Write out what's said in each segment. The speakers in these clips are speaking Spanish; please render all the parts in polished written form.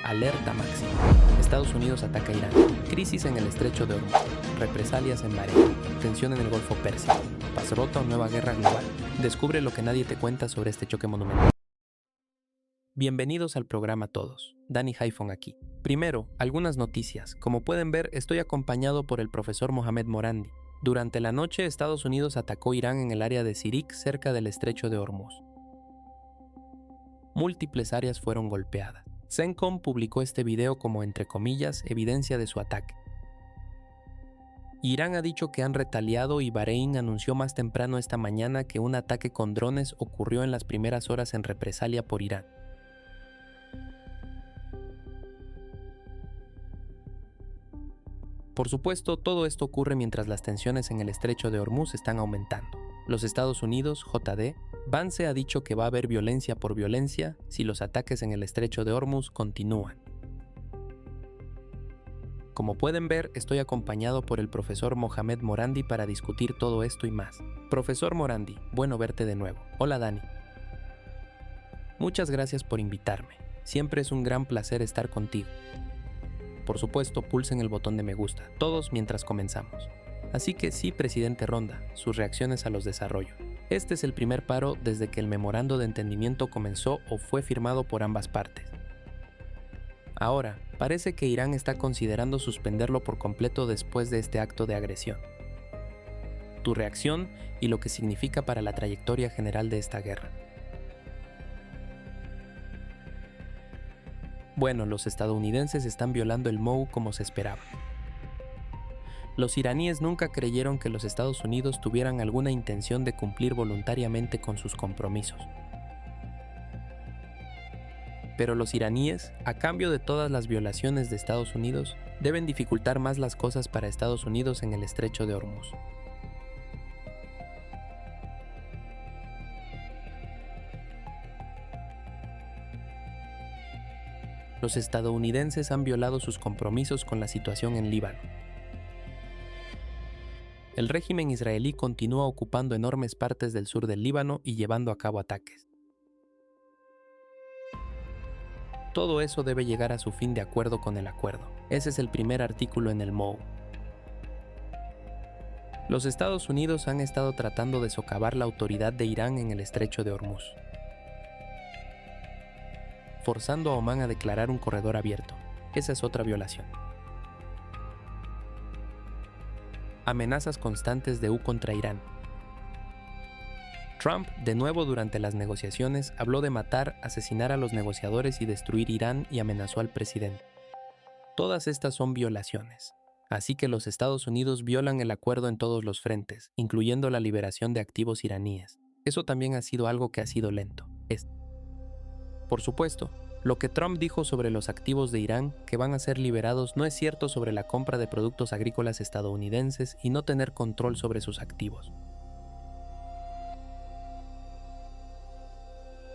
Alerta máxima. Estados Unidos ataca a Irán. Crisis en el estrecho de Hormuz. Represalias en Bahrein. Tensión en el Golfo Pérsico. Paz rota o nueva guerra global. Descubre lo que nadie te cuenta sobre este choque monumental. Bienvenidos al programa todos. Dani Haifon aquí. Primero, algunas noticias. Como pueden ver, estoy acompañado por el profesor Mohamed Morandi. Durante la noche, Estados Unidos atacó Irán en el área de Sirik, cerca del estrecho de Hormuz. Múltiples áreas fueron golpeadas. CENTCOM publicó este video como, entre comillas, evidencia de su ataque. Irán ha dicho que han retaliado y Bahrein anunció más temprano esta mañana que un ataque con drones ocurrió en las primeras horas en represalia por Irán. Por supuesto, todo esto ocurre mientras las tensiones en el estrecho de Hormuz están aumentando. Los Estados Unidos, JD, Vance ha dicho que va a haber violencia por violencia si los ataques en el estrecho de Hormuz continúan. Como pueden ver, estoy acompañado por el profesor Mohamed Morandi para discutir todo esto y más. Profesor Morandi, bueno verte de nuevo. Hola Dani. Muchas gracias por invitarme. Siempre es un gran placer estar contigo. Por supuesto, pulsen el botón de me gusta, todos mientras comenzamos. Así que sí, presidente Ronda, sus reacciones a los desarrollos. Este es el primer paro desde que el memorando de entendimiento comenzó o fue firmado por ambas partes. Ahora, parece que Irán está considerando suspenderlo por completo después de este acto de agresión. Tu reacción y lo que significa para la trayectoria general de esta guerra. Bueno, los estadounidenses están violando el MOU como se esperaba. Los iraníes nunca creyeron que los Estados Unidos tuvieran alguna intención de cumplir voluntariamente con sus compromisos. Pero los iraníes, a cambio de todas las violaciones de Estados Unidos, deben dificultar más las cosas para Estados Unidos en el estrecho de Hormuz. Los estadounidenses han violado sus compromisos con la situación en Líbano. El régimen israelí continúa ocupando enormes partes del sur del Líbano y llevando a cabo ataques. Todo eso debe llegar a su fin de acuerdo con el acuerdo. Ese es el primer artículo en el MOU. Los Estados Unidos han estado tratando de socavar la autoridad de Irán en el estrecho de Hormuz, forzando a Omán a declarar un corredor abierto. Esa es otra violación. Amenazas constantes de EU contra Irán. Trump, de nuevo durante las negociaciones, habló de matar, asesinar a los negociadores y destruir Irán y amenazó al presidente. Todas estas son violaciones. Así que los Estados Unidos violan el acuerdo en todos los frentes, incluyendo la liberación de activos iraníes. Eso también ha sido algo que ha sido lento. Por supuesto, lo que Trump dijo sobre los activos de Irán que van a ser liberados no es cierto sobre la compra de productos agrícolas estadounidenses y no tener control sobre sus activos.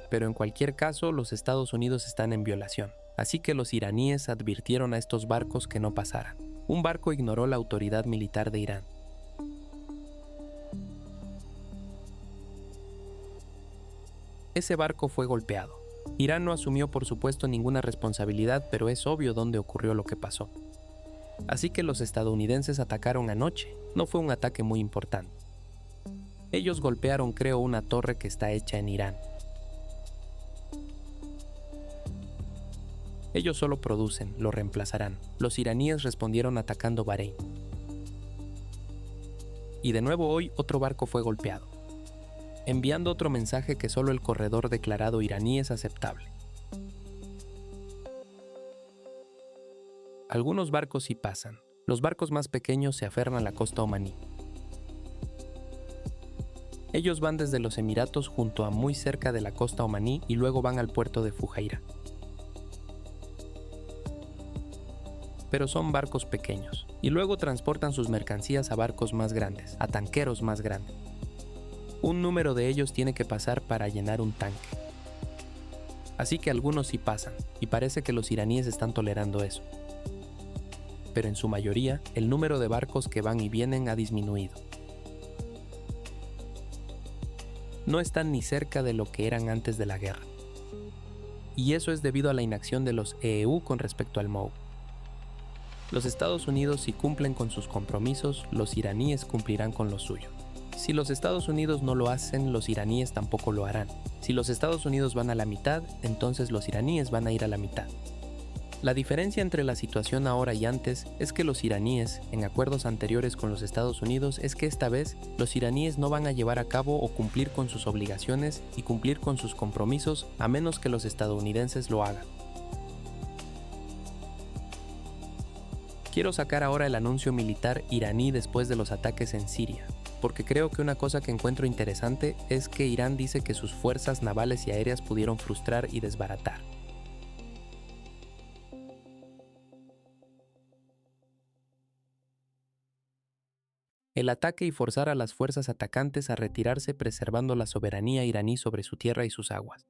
Pero en cualquier caso, los Estados Unidos están en violación, así que los iraníes advirtieron a estos barcos que no pasaran. Un barco ignoró la autoridad militar de Irán. Ese barco fue golpeado. Irán no asumió por supuesto ninguna responsabilidad, pero es obvio dónde ocurrió lo que pasó. Así que los estadounidenses atacaron anoche. No fue un ataque muy importante. Ellos golpearon, creo, una torre que está hecha en Irán. Ellos solo producen, lo reemplazarán. Los iraníes respondieron atacando Bahrein. Y de nuevo hoy otro barco fue golpeado, enviando otro mensaje que solo el corredor declarado iraní es aceptable. Algunos barcos sí pasan. Los barcos más pequeños se aferran a la costa omaní. Ellos van desde los Emiratos junto a muy cerca de la costa omaní y luego van al puerto de Fujairah. Pero son barcos pequeños, y luego transportan sus mercancías a barcos más grandes, a tanqueros más grandes. Un número de ellos tiene que pasar para llenar un tanque. Así que algunos sí pasan, y parece que los iraníes están tolerando eso. Pero en su mayoría, el número de barcos que van y vienen ha disminuido. No están ni cerca de lo que eran antes de la guerra. y eso es debido a la inacción de los EU con respecto al MOU. Los Estados Unidos, si cumplen con sus compromisos, los iraníes cumplirán con los suyos. Si los Estados Unidos no lo hacen, los iraníes tampoco lo harán. Si los Estados Unidos van a la mitad, entonces los iraníes van a ir a la mitad. La diferencia entre la situación ahora y antes es que los iraníes, en acuerdos anteriores con los Estados Unidos, es que esta vez los iraníes no van a llevar a cabo o cumplir con sus obligaciones y cumplir con sus compromisos a menos que los estadounidenses lo hagan. Quiero sacar ahora el anuncio militar iraní después de los ataques en Siria, porque creo que una cosa que encuentro interesante es que Irán dice que sus fuerzas navales y aéreas pudieron frustrar y desbaratar. El ataque y forzar a las fuerzas atacantes a retirarse preservando la soberanía iraní sobre su tierra y sus aguas.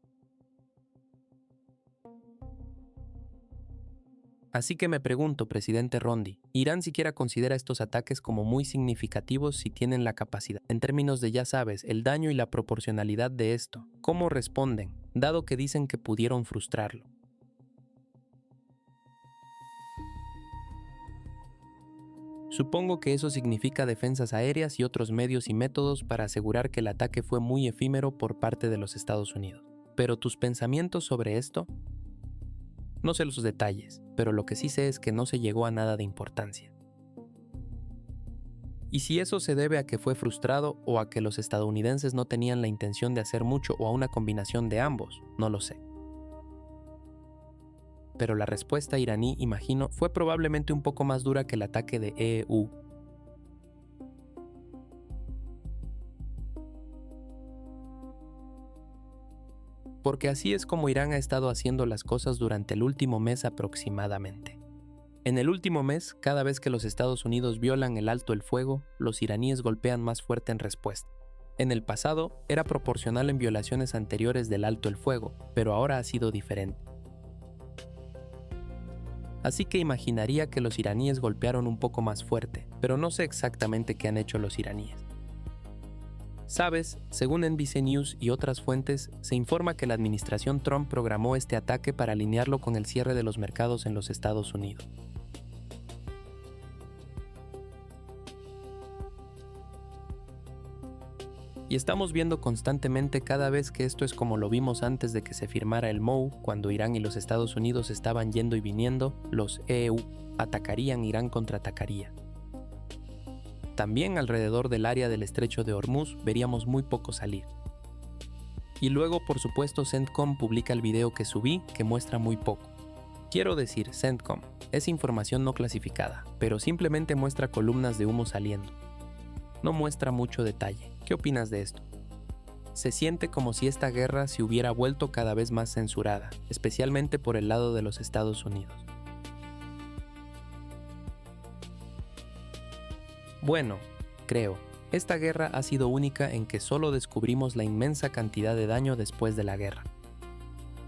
Así que me pregunto, presidente Rondi, ¿Irán siquiera considera estos ataques como muy significativos si tienen la capacidad? En términos de, ya sabes, el daño y la proporcionalidad de esto, ¿cómo responden, dado que dicen que pudieron frustrarlo? Supongo que eso significa defensas aéreas y otros medios y métodos para asegurar que el ataque fue muy efímero por parte de los Estados Unidos. ¿Pero tus pensamientos sobre esto? No sé los detalles, pero lo que sí sé es que no se llegó a nada de importancia. Y si eso se debe a que fue frustrado o a que los estadounidenses no tenían la intención de hacer mucho o a una combinación de ambos, no lo sé. Pero la respuesta iraní, imagino, fue probablemente un poco más dura que el ataque de EU. Porque así es como Irán ha estado haciendo las cosas durante el último mes aproximadamente. En el último mes, cada vez que los Estados Unidos violan el alto el fuego, los iraníes golpean más fuerte en respuesta. En el pasado, era proporcional en violaciones anteriores del alto el fuego, pero ahora ha sido diferente. Así que imaginaría que los iraníes golpearon un poco más fuerte, pero no sé exactamente qué han hecho los iraníes. Sabes, según NBC News y otras fuentes, se informa que la administración Trump programó este ataque para alinearlo con el cierre de los mercados en los Estados Unidos. Y estamos viendo constantemente cada vez que esto es como lo vimos antes de que se firmara el MOU, cuando Irán y los Estados Unidos estaban yendo y viniendo, los EU atacarían, Irán contraatacaría. También alrededor del área del estrecho de Hormuz veríamos muy poco salir. Y luego, por supuesto, CENTCOM publica el video que subí, que muestra muy poco. Quiero decir, CENTCOM es información no clasificada, pero simplemente muestra columnas de humo saliendo. No muestra mucho detalle. ¿Qué opinas de esto? Se siente como si esta guerra se hubiera vuelto cada vez más censurada, especialmente por el lado de los Estados Unidos. Bueno, creo, esta guerra ha sido única en que solo descubrimos la inmensa cantidad de daño después de la guerra.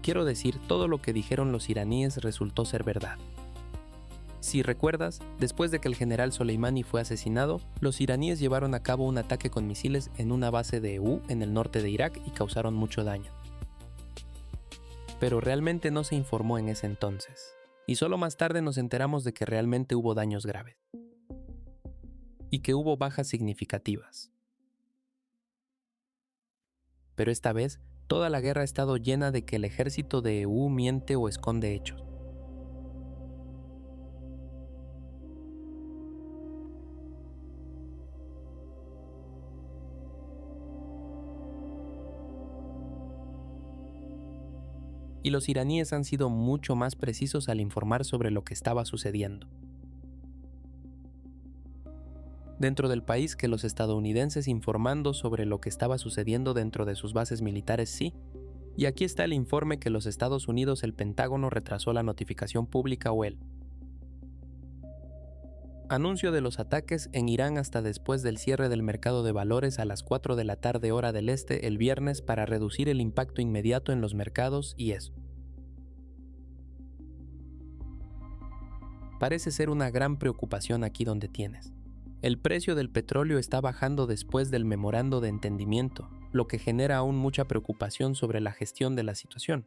Quiero decir, todo lo que dijeron los iraníes resultó ser verdad. Si recuerdas, después de que el general Soleimani fue asesinado, los iraníes llevaron a cabo un ataque con misiles en una base de EU en el norte de Irak y causaron mucho daño. Pero realmente no se informó en ese entonces, y solo más tarde nos enteramos de que realmente hubo daños graves. Y que hubo bajas significativas. Pero esta vez, toda la guerra ha estado llena de que el ejército de EU miente o esconde hechos. Y los iraníes han sido mucho más precisos al informar sobre lo que estaba sucediendo. Dentro del país que los estadounidenses informando sobre lo que estaba sucediendo dentro de sus bases militares, sí. Y aquí está el informe que los Estados Unidos, el Pentágono, retrasó la notificación pública o el anuncio de los ataques en Irán hasta después del cierre del mercado de valores a las 4 de la tarde hora del este el viernes para reducir el impacto inmediato en los mercados y eso. Parece ser una gran preocupación aquí donde tienes. El precio del petróleo está bajando después del memorando de entendimiento, lo que genera aún mucha preocupación sobre la gestión de la situación.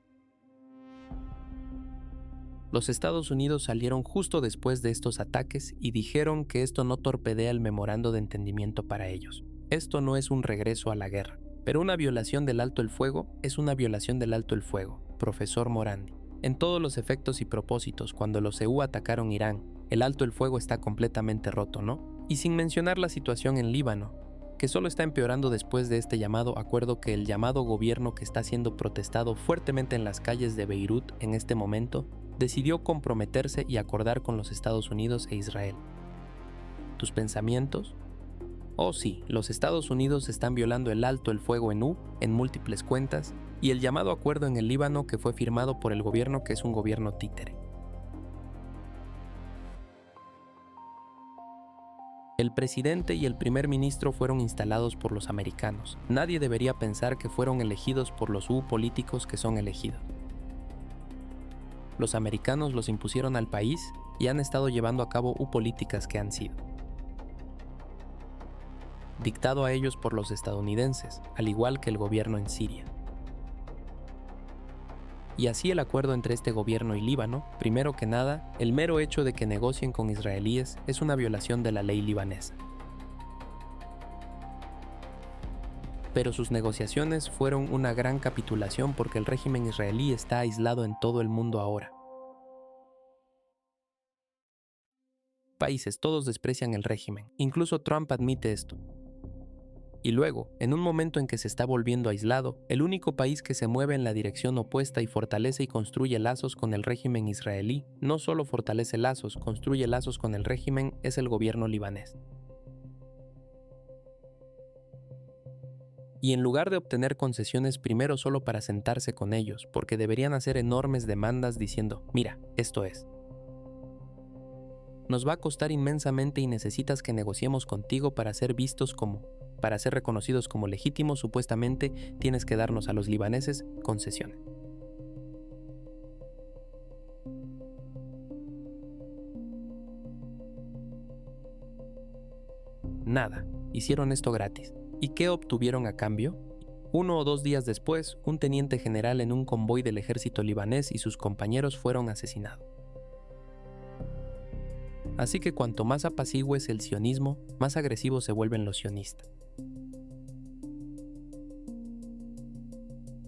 Los Estados Unidos salieron justo después de estos ataques y dijeron que esto no torpedea el memorando de entendimiento para ellos. Esto no es un regreso a la guerra, pero una violación del alto el fuego es una violación del alto el fuego, profesor Morandi. En todos los efectos y propósitos, cuando los EU atacaron Irán, el alto el fuego está completamente roto, ¿no? Y sin mencionar la situación en Líbano, que solo está empeorando después de este llamado acuerdo que el llamado gobierno que está siendo protestado fuertemente en las calles de Beirut en este momento, decidió comprometerse y acordar con los Estados Unidos e Israel. ¿Tus pensamientos? Oh sí, los Estados Unidos están violando el alto el fuego en múltiples cuentas, y el llamado acuerdo en el Líbano que fue firmado por el gobierno que es un gobierno títere. El presidente y el primer ministro fueron instalados por los americanos. Nadie debería pensar que fueron elegidos por los políticos que son elegidos. Los americanos los impusieron al país y han estado llevando a cabo políticas que han sido dictado a ellos por los estadounidenses, al igual que el gobierno en Siria. Y así el acuerdo entre este gobierno y Líbano, primero que nada, el mero hecho de que negocien con israelíes es una violación de la ley libanesa. Pero sus negociaciones fueron una gran capitulación porque el régimen israelí está aislado en todo el mundo ahora. Países todos desprecian el régimen, incluso Trump admite esto. Y luego, en un momento en que se está volviendo aislado, el único país que se mueve en la dirección opuesta y fortalece y construye lazos con el régimen israelí, no solo fortalece lazos, construye lazos con el régimen, es el gobierno libanés. Y en lugar de obtener concesiones primero solo para sentarse con ellos, porque deberían hacer enormes demandas diciendo, mira, esto es. Nos va a costar inmensamente y necesitas que negociemos contigo para ser vistos para ser reconocidos como legítimos, supuestamente tienes que darnos a los libaneses concesiones. Nada, hicieron esto gratis. ¿Y qué obtuvieron a cambio? 1 o 2 días después, un teniente general en un convoy del ejército libanés y sus compañeros fueron asesinados. Así que cuanto más apaciguo es el sionismo, más agresivos se vuelven los sionistas.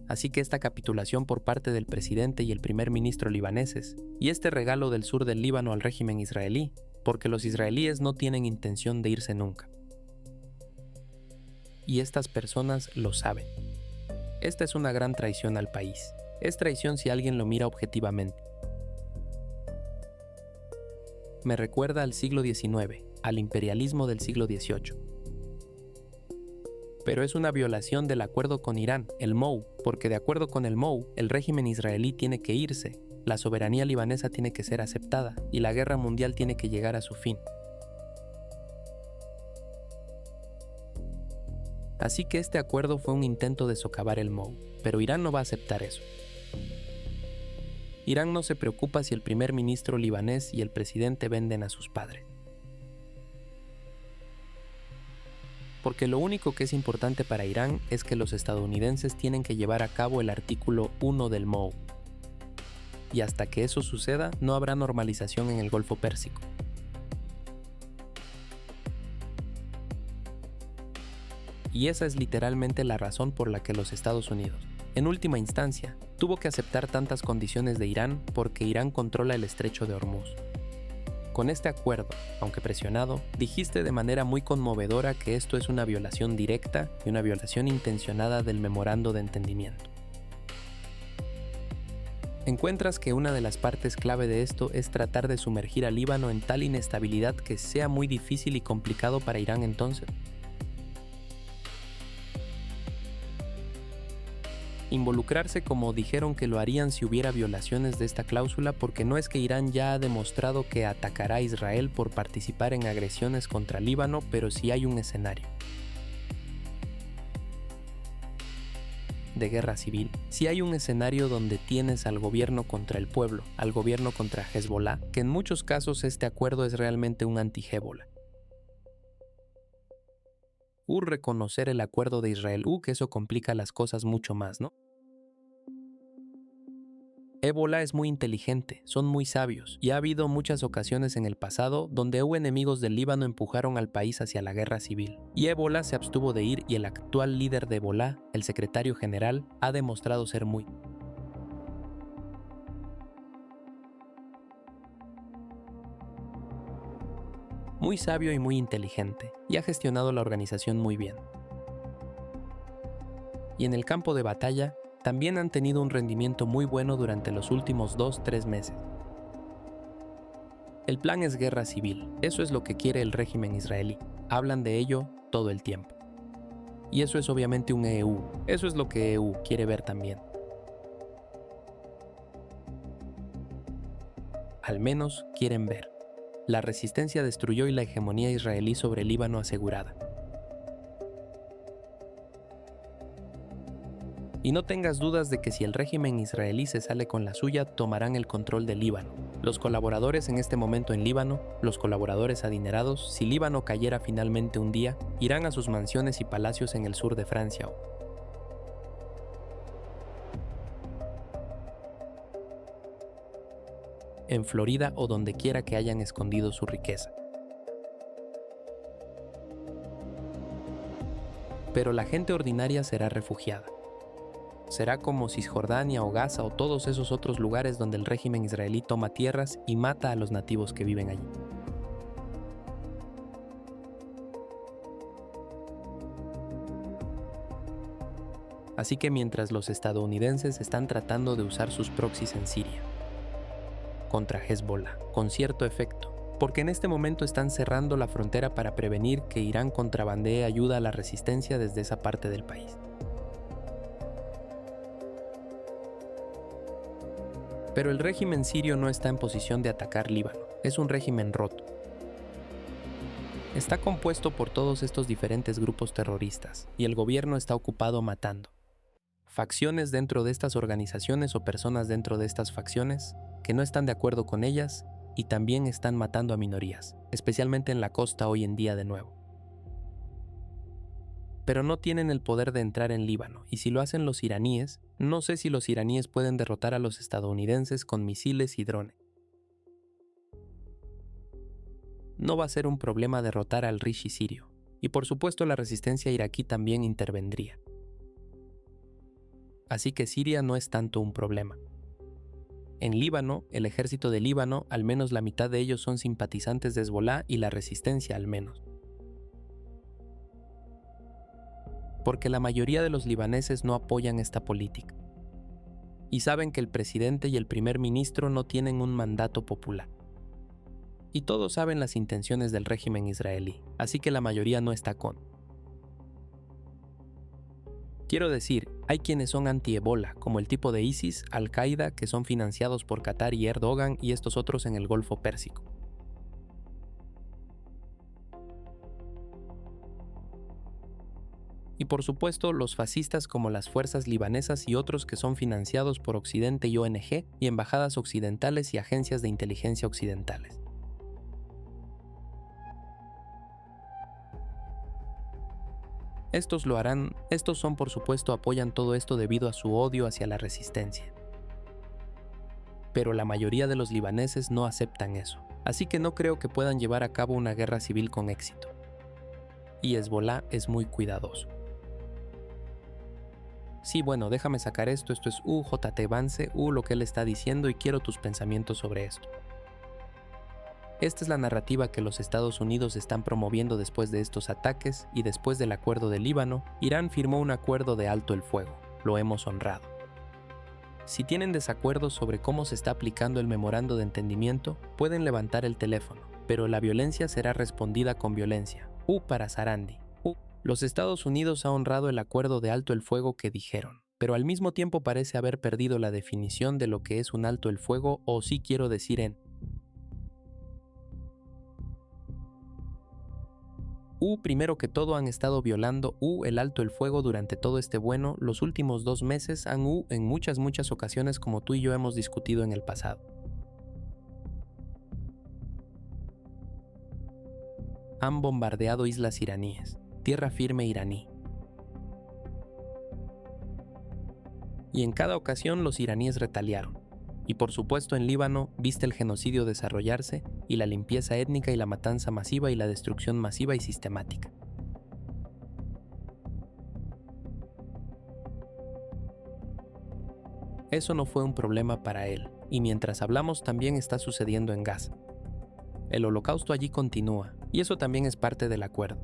Así que esta capitulación por parte del presidente y el primer ministro libaneses, y este regalo del sur del Líbano al régimen israelí, porque los israelíes no tienen intención de irse nunca. Y estas personas lo saben. Esta es una gran traición al país. Es traición si alguien lo mira objetivamente. Me recuerda al siglo XIX, al imperialismo del siglo XVIII. Pero es una violación del acuerdo con Irán, el MOU, porque de acuerdo con el MOU, el régimen israelí tiene que irse, la soberanía libanesa tiene que ser aceptada y la guerra mundial tiene que llegar a su fin. Así que este acuerdo fue un intento de socavar el MOU, pero Irán no va a aceptar eso. Irán no se preocupa si el primer ministro libanés y el presidente venden a sus padres. Porque lo único que es importante para Irán es que los estadounidenses tienen que llevar a cabo el artículo 1 del MOU. Y hasta que eso suceda, no habrá normalización en el Golfo Pérsico. Y esa es literalmente la razón por la que los Estados Unidos, en última instancia, tuvo que aceptar tantas condiciones de Irán porque Irán controla el estrecho de Hormuz. Con este acuerdo, aunque presionado, dijiste de manera muy conmovedora que esto es una violación directa y una violación intencionada del memorando de entendimiento. Encuentras que una de las partes clave de esto es tratar de sumergir al Líbano en tal inestabilidad que sea muy difícil y complicado para Irán entonces. Involucrarse como dijeron que lo harían si hubiera violaciones de esta cláusula, porque no es que Irán ya ha demostrado que atacará a Israel por participar en agresiones contra Líbano, pero sí hay un escenario de guerra civil. Si hay un escenario donde tienes al gobierno contra el pueblo, al gobierno contra Hezbollah, que en muchos casos este acuerdo es realmente un anti-Hezbollah. Reconocer el acuerdo de Israel, que eso complica las cosas mucho más, ¿no? Hezbolá es muy inteligente, son muy sabios, y ha habido muchas ocasiones en el pasado donde enemigos del Líbano empujaron al país hacia la guerra civil. Y Hezbolá se abstuvo de ir y el actual líder de Hezbolá, el secretario general, ha demostrado ser muy sabio y muy inteligente, y ha gestionado la organización muy bien. Y en el campo de batalla, también han tenido un rendimiento muy bueno durante los últimos 2-3 meses. El plan es guerra civil, eso es lo que quiere el régimen israelí. Hablan de ello todo el tiempo. Y eso es obviamente un EU, eso es lo que EU quiere ver también. Al menos quieren ver. La resistencia destruyó y la hegemonía israelí sobre el Líbano asegurada. Y no tengas dudas de que si el régimen israelí se sale con la suya, tomarán el control del Líbano. Los colaboradores en este momento en Líbano, los colaboradores adinerados, si Líbano cayera finalmente un día, irán a sus mansiones y palacios en el sur de Francia. En Florida o donde quiera que hayan escondido su riqueza. Pero la gente ordinaria será refugiada. Será como Cisjordania o Gaza o todos esos otros lugares donde el régimen israelí toma tierras y mata a los nativos que viven allí. Así que mientras los estadounidenses están tratando de usar sus proxies en Siria contra Hezbollah, con cierto efecto, porque en este momento están cerrando la frontera para prevenir que Irán contrabandee ayuda a la resistencia desde esa parte del país. Pero el régimen sirio no está en posición de atacar Líbano, es un régimen roto. Está compuesto por todos estos diferentes grupos terroristas, y el gobierno está ocupado matando. Facciones dentro de estas organizaciones o personas dentro de estas facciones que no están de acuerdo con ellas y también están matando a minorías, especialmente en la costa hoy en día de nuevo. Pero no tienen el poder de entrar en Líbano, y si lo hacen los iraníes, no sé si los iraníes pueden derrotar a los estadounidenses con misiles y drones. No va a ser un problema derrotar al Rishi sirio, y por supuesto la resistencia iraquí también intervendría. Así que Siria no es tanto un problema. En Líbano, el ejército de Líbano, al menos la mitad de ellos son simpatizantes de Hezbolá y la resistencia al menos. Porque la mayoría de los libaneses no apoyan esta política. Y saben que el presidente y el primer ministro no tienen un mandato popular. Y todos saben las intenciones del régimen israelí, así que la mayoría no está con. Quiero decir, hay quienes son anti-Ebola, como el tipo de ISIS, Al-Qaeda, que son financiados por Qatar y Erdogan y estos otros en el Golfo Pérsico. Y por supuesto, los fascistas como las fuerzas libanesas y otros que son financiados por Occidente y ONG y embajadas occidentales y agencias de inteligencia occidentales. Estos lo harán, estos son por supuesto apoyan todo esto debido a su odio hacia la resistencia. Pero la mayoría de los libaneses no aceptan eso, así que no creo que puedan llevar a cabo una guerra civil con éxito. Y Hezbolá es muy cuidadoso. Sí, bueno, déjame sacar esto es UJT Vance, lo que él está diciendo y quiero tus pensamientos sobre esto. Esta es la narrativa que los Estados Unidos están promoviendo después de estos ataques y después del acuerdo de Líbano, Irán firmó un acuerdo de alto el fuego. Lo hemos honrado. Si tienen desacuerdos sobre cómo se está aplicando el memorando de entendimiento, pueden levantar el teléfono, pero la violencia será respondida con violencia. Para Sarandi. Los Estados Unidos ha honrado el acuerdo de alto el fuego que dijeron, pero al mismo tiempo parece haber perdido la definición de lo que es un alto el fuego o sí quiero decir en primero que todo han estado violando el alto el fuego durante todo este los últimos 2 meses han en muchas ocasiones como tú y yo hemos discutido en el pasado. Han bombardeado islas iraníes, tierra firme iraní. Y en cada ocasión los iraníes retaliaron. Y por supuesto en Líbano viste el genocidio desarrollarse y la limpieza étnica y la matanza masiva y la destrucción masiva y sistemática. Eso no fue un problema para él, y mientras hablamos también está sucediendo en Gaza. El holocausto allí continúa, y eso también es parte del acuerdo.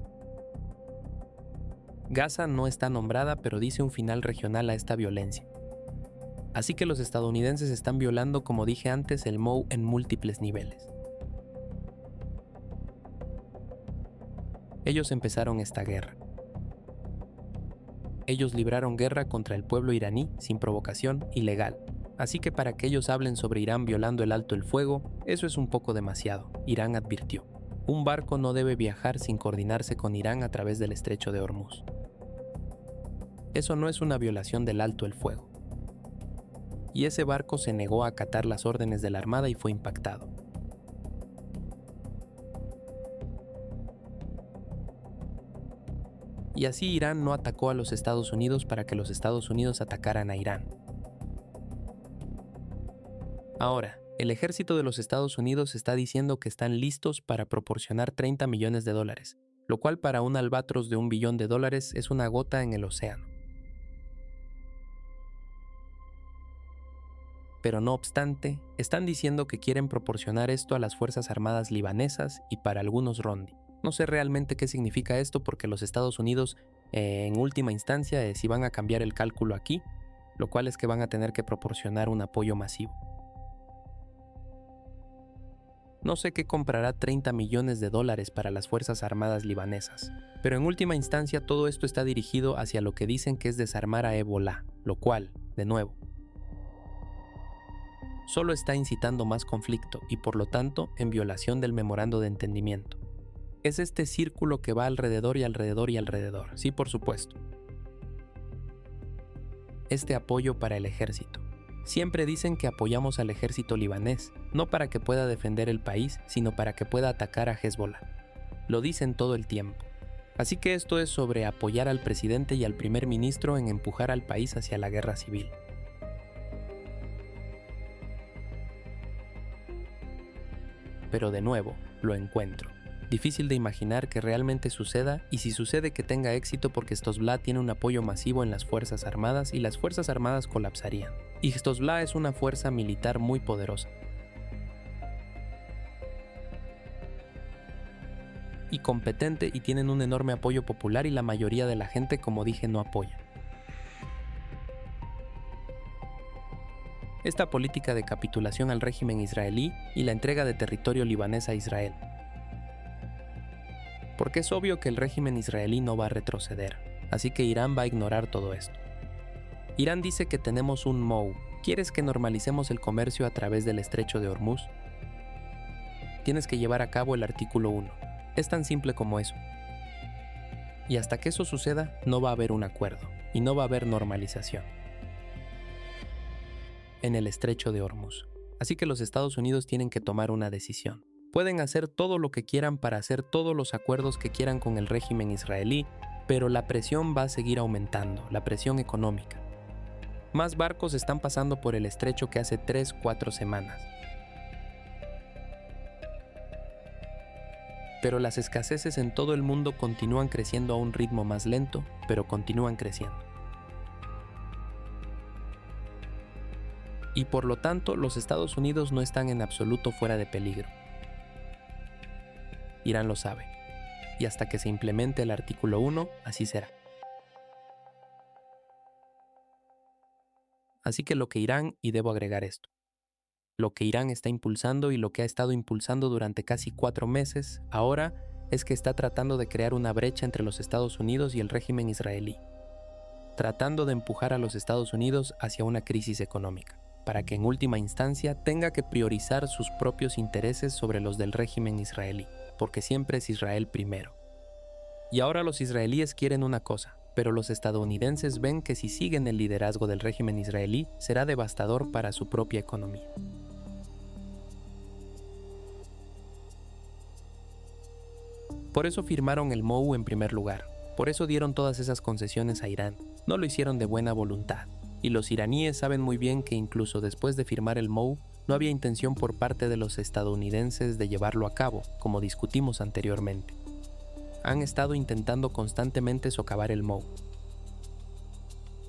Gaza no está nombrada, pero dice un final regional a esta violencia. Así que los estadounidenses están violando, como dije antes, el MOU en múltiples niveles. Ellos empezaron esta guerra. Ellos libraron guerra contra el pueblo iraní sin provocación y legal. Así que para que ellos hablen sobre Irán violando el alto el fuego, eso es un poco demasiado, Irán advirtió. Un barco no debe viajar sin coordinarse con Irán a través del estrecho de Hormuz. Eso no es una violación del alto el fuego. Y ese barco se negó a acatar las órdenes de la Armada y fue impactado. Y así Irán no atacó a los Estados Unidos para que los Estados Unidos atacaran a Irán. Ahora, el ejército de los Estados Unidos está diciendo que están listos para proporcionar $30 millones, lo cual para un albatros de $1 billón es una gota en el océano. Pero no obstante, están diciendo que quieren proporcionar esto a las Fuerzas Armadas libanesas y para algunos Rondi. No sé realmente qué significa esto porque los Estados Unidos, en última instancia, si van a cambiar el cálculo aquí, lo cual es que van a tener que proporcionar un apoyo masivo. No sé qué comprará $30 millones para las Fuerzas Armadas libanesas, pero en última instancia todo esto está dirigido hacia lo que dicen que es desarmar a Hezbolá, lo cual, de nuevo, solo está incitando más conflicto y por lo tanto en violación del memorando de entendimiento. Es este círculo que va alrededor y alrededor y alrededor, sí, por supuesto. Este apoyo para el ejército. Siempre dicen que apoyamos al ejército libanés, no para que pueda defender el país, sino para que pueda atacar a Hezbolá. Lo dicen todo el tiempo. Así que esto es sobre apoyar al presidente y al primer ministro en empujar al país hacia la guerra civil. Pero de nuevo, lo encuentro. Difícil de imaginar que realmente suceda y si sucede que tenga éxito porque Hezbollah tiene un apoyo masivo en las Fuerzas Armadas y las Fuerzas Armadas colapsarían. Y Hezbollah es una fuerza militar muy poderosa. Y competente y tienen un enorme apoyo popular y la mayoría de la gente, como dije, no apoya. Esta política de capitulación al régimen israelí y la entrega de territorio libanés a Israel. Porque es obvio que el régimen israelí no va a retroceder, así que Irán va a ignorar todo esto. Irán dice que tenemos un MOU. ¿Quieres que normalicemos el comercio a través del estrecho de Hormuz? Tienes que llevar a cabo el artículo 1. Es tan simple como eso. Y hasta que eso suceda, no va a haber un acuerdo, y no va a haber normalización en el estrecho de Hormuz. Así que los Estados Unidos tienen que tomar una decisión. Pueden hacer todo lo que quieran para hacer todos los acuerdos que quieran con el régimen israelí, pero la presión va a seguir aumentando, la presión económica. Más barcos están pasando por el estrecho que hace 3-4 semanas. Pero las escaseces en todo el mundo continúan creciendo a un ritmo más lento, pero continúan creciendo. Y por lo tanto, los Estados Unidos no están en absoluto fuera de peligro. Irán lo sabe. Y hasta que se implemente el artículo 1, así será. Así que lo que Irán, y debo agregar esto, lo que Irán está impulsando y lo que ha estado impulsando durante casi 4 meses, ahora es que está tratando de crear una brecha entre los Estados Unidos y el régimen israelí, tratando de empujar a los Estados Unidos hacia una crisis económica, para que en última instancia tenga que priorizar sus propios intereses sobre los del régimen israelí, porque siempre es Israel primero. Y ahora los israelíes quieren una cosa, pero los estadounidenses ven que si siguen el liderazgo del régimen israelí, será devastador para su propia economía. Por eso firmaron el MOU en primer lugar, por eso dieron todas esas concesiones a Irán, no lo hicieron de buena voluntad. Y los iraníes saben muy bien que incluso después de firmar el MOU, no había intención por parte de los estadounidenses de llevarlo a cabo, como discutimos anteriormente. Han estado intentando constantemente socavar el MOU.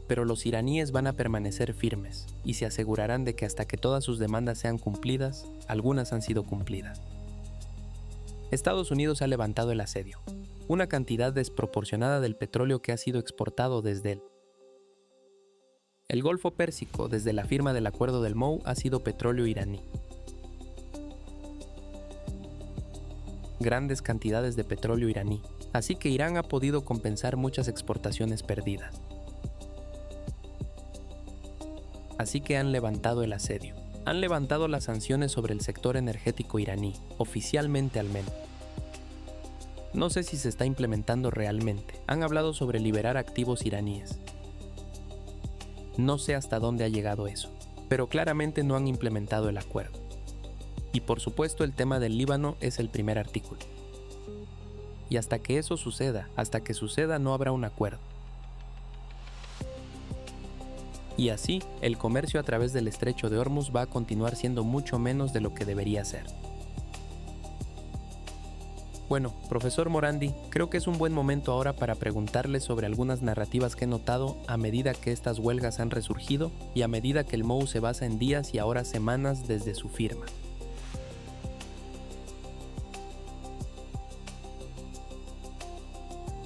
Pero los iraníes van a permanecer firmes y se asegurarán de que hasta que todas sus demandas sean cumplidas, algunas han sido cumplidas. Estados Unidos ha levantado el asedio, una cantidad desproporcionada del petróleo que ha sido exportado desde él. El Golfo Pérsico, desde la firma del acuerdo del MOU, ha sido petróleo iraní. Grandes cantidades de petróleo iraní, así que Irán ha podido compensar muchas exportaciones perdidas. Así que han levantado el asedio. Han levantado las sanciones sobre el sector energético iraní, oficialmente al menos. No sé si se está implementando realmente. Han hablado sobre liberar activos iraníes. No sé hasta dónde ha llegado eso, pero claramente no han implementado el acuerdo. Y por supuesto el tema del Líbano es el primer artículo. Y hasta que eso suceda, no habrá un acuerdo. Y así, el comercio a través del estrecho de Hormuz va a continuar siendo mucho menos de lo que debería ser. Bueno, profesor Morandi, creo que es un buen momento ahora para preguntarle sobre algunas narrativas que he notado a medida que estas huelgas han resurgido y a medida que el MOU se basa en días y ahora semanas desde su firma.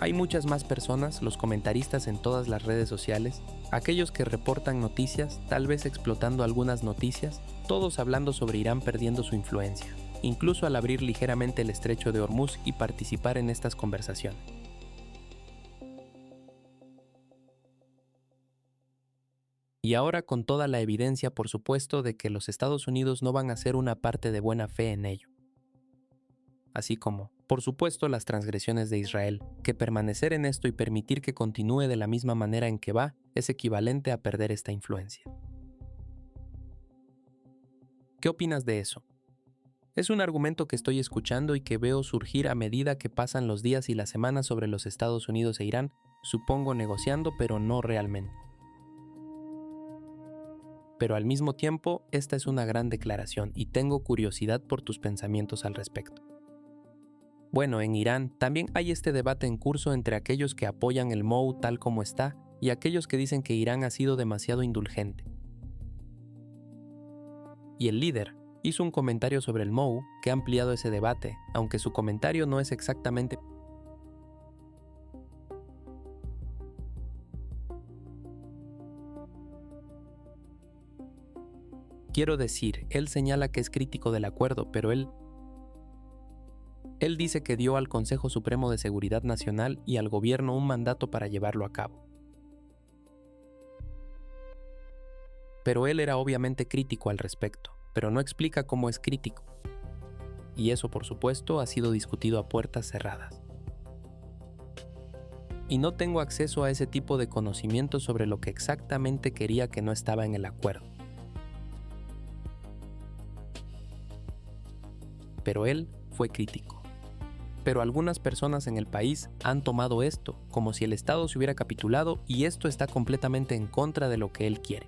Hay muchas más personas, los comentaristas en todas las redes sociales, aquellos que reportan noticias, tal vez explotando algunas noticias, todos hablando sobre Irán perdiendo su influencia, incluso al abrir ligeramente el estrecho de Hormuz y participar en estas conversaciones. Y ahora con toda la evidencia, por supuesto, de que los Estados Unidos no van a ser una parte de buena fe en ello. Así como, por supuesto, las transgresiones de Israel, que permanecer en esto y permitir que continúe de la misma manera en que va, es equivalente a perder esta influencia. ¿Qué opinas de eso? Es un argumento que estoy escuchando y que veo surgir a medida que pasan los días y las semanas sobre los Estados Unidos e Irán, supongo negociando, pero no realmente. Pero al mismo tiempo, esta es una gran declaración y tengo curiosidad por tus pensamientos al respecto. Bueno, en Irán también hay este debate en curso entre aquellos que apoyan el MOU tal como está y aquellos que dicen que Irán ha sido demasiado indulgente. Y el líder hizo un comentario sobre el MOU que ha ampliado ese debate, aunque su comentario no es exactamente... Quiero decir, él señala que es crítico del acuerdo, pero él dice que dio al Consejo Supremo de Seguridad Nacional y al gobierno un mandato para llevarlo a cabo. Pero él era obviamente crítico al respecto, pero no explica cómo es crítico. Y eso, por supuesto, ha sido discutido a puertas cerradas. Y no tengo acceso a ese tipo de conocimiento sobre lo que exactamente quería que no estaba en el acuerdo. Pero él fue crítico. Pero algunas personas en el país han tomado esto como si el Estado se hubiera capitulado y esto está completamente en contra de lo que él quiere.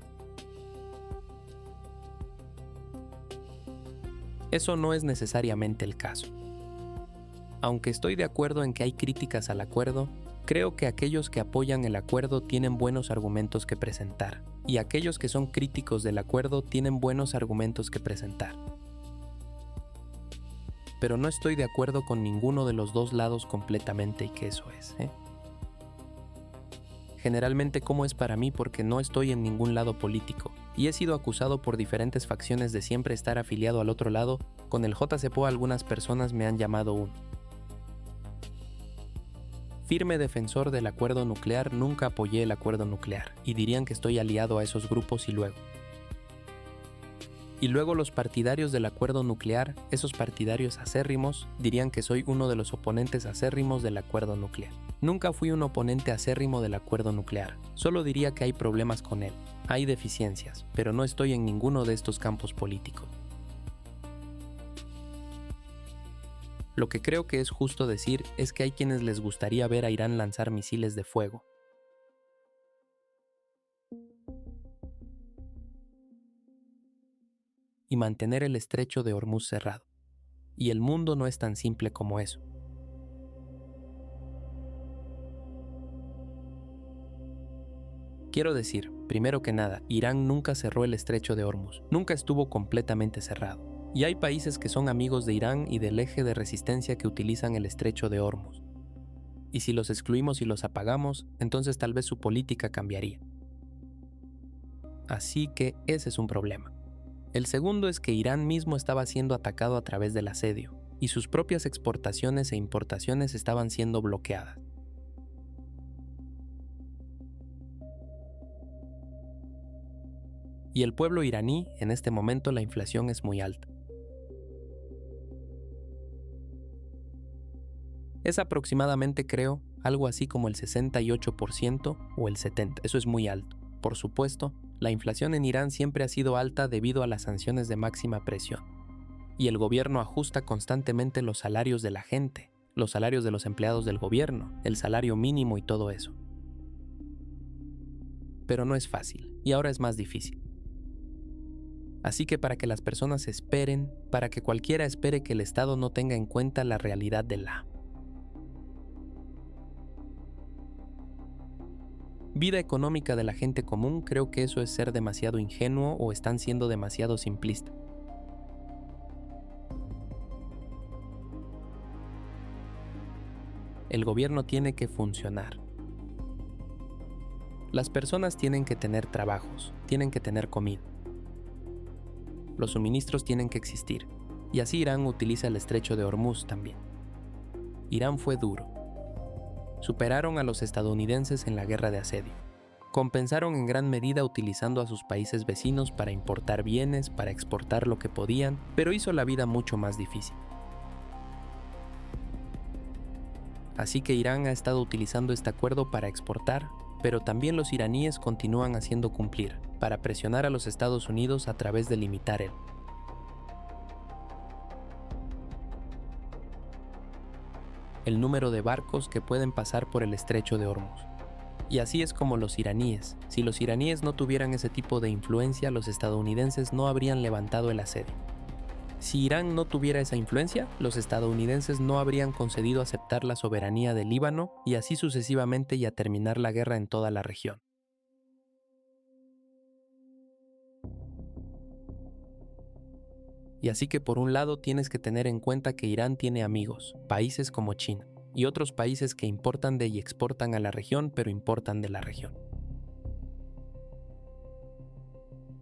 Eso no es necesariamente el caso. Aunque estoy de acuerdo en que hay críticas al acuerdo, creo que aquellos que apoyan el acuerdo tienen buenos argumentos que presentar, y aquellos que son críticos del acuerdo tienen buenos argumentos que presentar. Pero no estoy de acuerdo con ninguno de los dos lados completamente y que eso es, Generalmente como es para mí porque no estoy en ningún lado político y he sido acusado por diferentes facciones de siempre estar afiliado al otro lado. Con el JCPOA algunas personas me han llamado un firme defensor del acuerdo nuclear. Nunca apoyé el acuerdo nuclear y dirían que estoy aliado a esos grupos y luego los partidarios del acuerdo nuclear, esos partidarios acérrimos, dirían que soy uno de los oponentes acérrimos del acuerdo nuclear. Nunca fui un oponente acérrimo del acuerdo nuclear, solo diría que hay problemas con él, hay deficiencias, pero no estoy en ninguno de estos campos políticos. Lo que creo que es justo decir es que hay quienes les gustaría ver a Irán lanzar misiles de fuego. y mantener el estrecho de Hormuz cerrado. Y el mundo no es tan simple como eso. Quiero decir, primero que nada, Irán nunca cerró el estrecho de Hormuz, nunca estuvo completamente cerrado. Y hay países que son amigos de Irán y del eje de resistencia que utilizan el estrecho de Hormuz. Y si los excluimos y los apagamos, entonces tal vez su política cambiaría. Así que ese es un problema. El segundo es que Irán mismo estaba siendo atacado a través del asedio, y sus propias exportaciones e importaciones estaban siendo bloqueadas. Y el pueblo iraní, en este momento la inflación es muy alta. Es aproximadamente, creo, algo así como el 68% o el 70%. Eso es muy alto. Por supuesto, la inflación en Irán siempre ha sido alta debido a las sanciones de máxima presión. Y el gobierno ajusta constantemente los salarios de la gente, los salarios de los empleados del gobierno, el salario mínimo y todo eso. Pero no es fácil, y ahora es más difícil. Así que para que las personas esperen, para que cualquiera espere que el Estado no tenga en cuenta la realidad de la vida económica de la gente común, creo que eso es ser demasiado ingenuo o están siendo demasiado simplistas. El gobierno tiene que funcionar. Las personas tienen que tener trabajos, tienen que tener comida. Los suministros tienen que existir. Y así Irán utiliza el estrecho de Hormuz también. Irán fue duro. Superaron a los estadounidenses en la guerra de asedio. Compensaron en gran medida utilizando a sus países vecinos para importar bienes, para exportar lo que podían, pero hizo la vida mucho más difícil. Así que Irán ha estado utilizando este acuerdo para exportar, pero también los iraníes continúan haciendo cumplir, para presionar a los Estados Unidos a través de limitar el número de barcos que pueden pasar por el estrecho de Hormuz. Y así es como los iraníes. Si los iraníes no tuvieran ese tipo de influencia, los estadounidenses no habrían levantado el asedio. Si Irán no tuviera esa influencia, los estadounidenses no habrían concedido aceptar la soberanía del Líbano y así sucesivamente y a terminar la guerra en toda la región. Y así que por un lado tienes que tener en cuenta que Irán tiene amigos, países como China, y otros países que importan de y exportan a la región, pero importan de la región.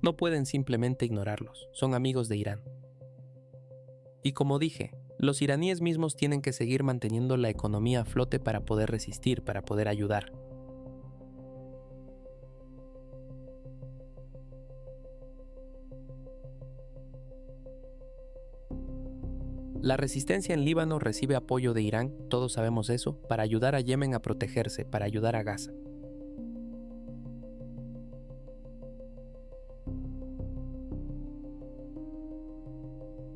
No pueden simplemente ignorarlos, son amigos de Irán. Y como dije, los iraníes mismos tienen que seguir manteniendo la economía a flote para poder resistir, para poder ayudar. La resistencia en Líbano recibe apoyo de Irán, todos sabemos eso, para ayudar a Yemen a protegerse, para ayudar a Gaza.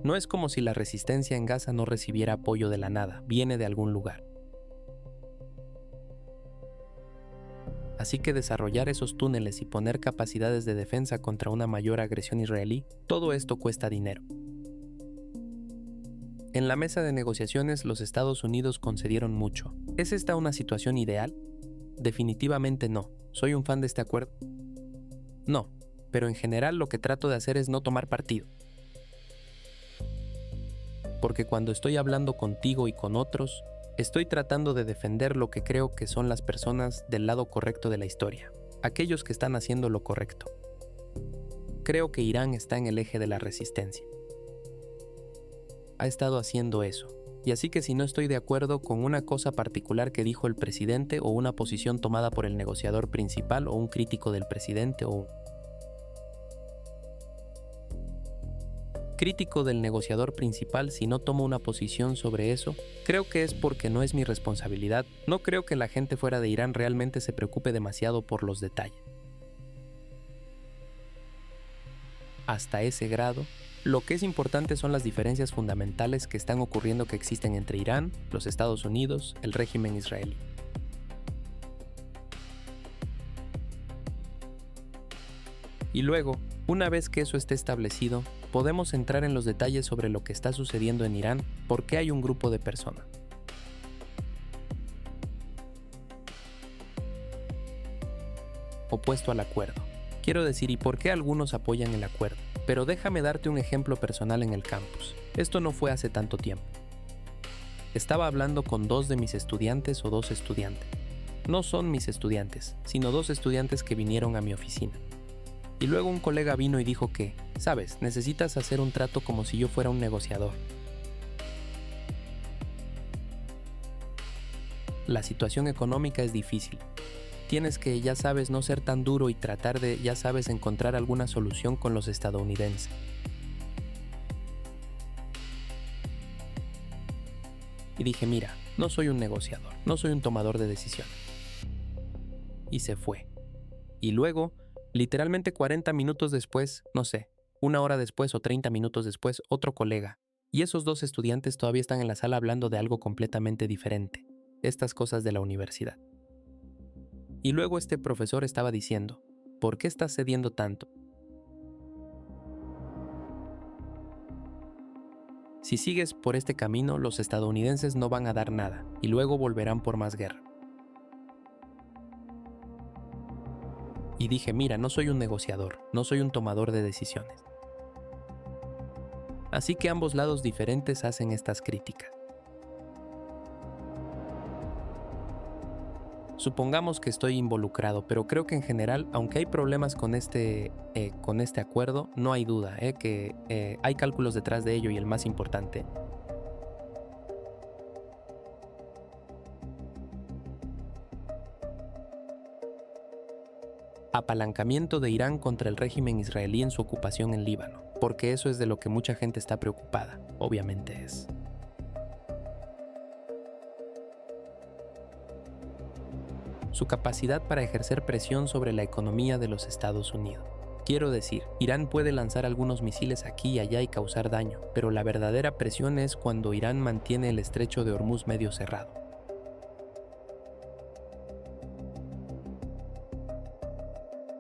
No es como si la resistencia en Gaza no recibiera apoyo de la nada, viene de algún lugar. Así que desarrollar esos túneles y poner capacidades de defensa contra una mayor agresión israelí, todo esto cuesta dinero. En la mesa de negociaciones, los Estados Unidos concedieron mucho. ¿Es esta una situación ideal? Definitivamente no. ¿Soy un fan de este acuerdo? No, pero en general lo que trato de hacer es no tomar partido. Porque cuando estoy hablando contigo y con otros, estoy tratando de defender lo que creo que son las personas del lado correcto de la historia, aquellos que están haciendo lo correcto. Creo que Irán está en el eje de la resistencia. Ha estado haciendo eso. Y así que si no estoy de acuerdo con una cosa particular que dijo el presidente o una posición tomada por el negociador principal o un crítico del presidente o un crítico del negociador principal, si no tomo una posición sobre eso, creo que es porque no es mi responsabilidad. No creo que la gente fuera de Irán realmente se preocupe demasiado por los detalles. Hasta ese grado, lo que es importante son las diferencias fundamentales que están ocurriendo que existen entre Irán, los Estados Unidos, el régimen israelí. Y luego, una vez que eso esté establecido, podemos entrar en los detalles sobre lo que está sucediendo en Irán, por qué hay un grupo de personas opuesto al acuerdo. Quiero decir, y por qué algunos apoyan el acuerdo. Pero déjame darte un ejemplo personal en el campus. Esto no fue hace tanto tiempo. Estaba hablando con dos de mis estudiantes o dos estudiantes. No son mis estudiantes, sino dos estudiantes que vinieron a mi oficina. Y luego un colega vino y dijo que, sabes, necesitas hacer un trato como si yo fuera un negociador. La situación económica es difícil. Tienes que, ya sabes, no ser tan duro y tratar de, ya sabes, encontrar alguna solución con los estadounidenses. Y dije, mira, no soy un negociador, no soy un tomador de decisiones. Y se fue. Y luego, literalmente 40 minutos después, no sé, una hora después o 30 minutos después, otro colega. Y esos dos estudiantes todavía están en la sala hablando de algo completamente diferente. Estas cosas de la universidad. Y luego este profesor estaba diciendo, ¿por qué estás cediendo tanto? Si sigues por este camino, los estadounidenses no van a dar nada y luego volverán por más guerra. Y dije, mira, no soy un negociador, no soy un tomador de decisiones. Así que ambos lados diferentes hacen estas críticas. Supongamos que estoy involucrado, pero creo que en general, aunque hay problemas con este acuerdo, no hay duda que hay cálculos detrás de ello y el más importante. Apalancamiento de Irán contra el régimen israelí en su ocupación en Líbano, porque eso es de lo que mucha gente está preocupada, obviamente es. Su capacidad para ejercer presión sobre la economía de los Estados Unidos. Quiero decir, Irán puede lanzar algunos misiles aquí y allá y causar daño, pero la verdadera presión es cuando Irán mantiene el estrecho de Hormuz medio cerrado.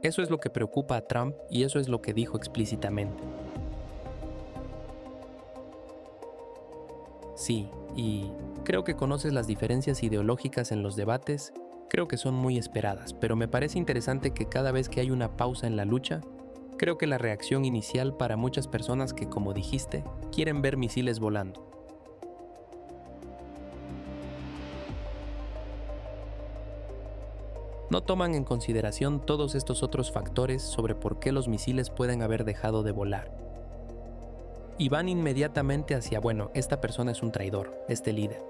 Eso es lo que preocupa a Trump y eso es lo que dijo explícitamente. Sí, y creo que conoces las diferencias ideológicas en los debates. Creo que son muy esperadas, pero me parece interesante que cada vez que hay una pausa en la lucha, creo que la reacción inicial para muchas personas que, como dijiste, quieren ver misiles volando. No toman en consideración todos estos otros factores sobre por qué los misiles pueden haber dejado de volar. Y van inmediatamente hacia, bueno, esta persona es un traidor, este líder.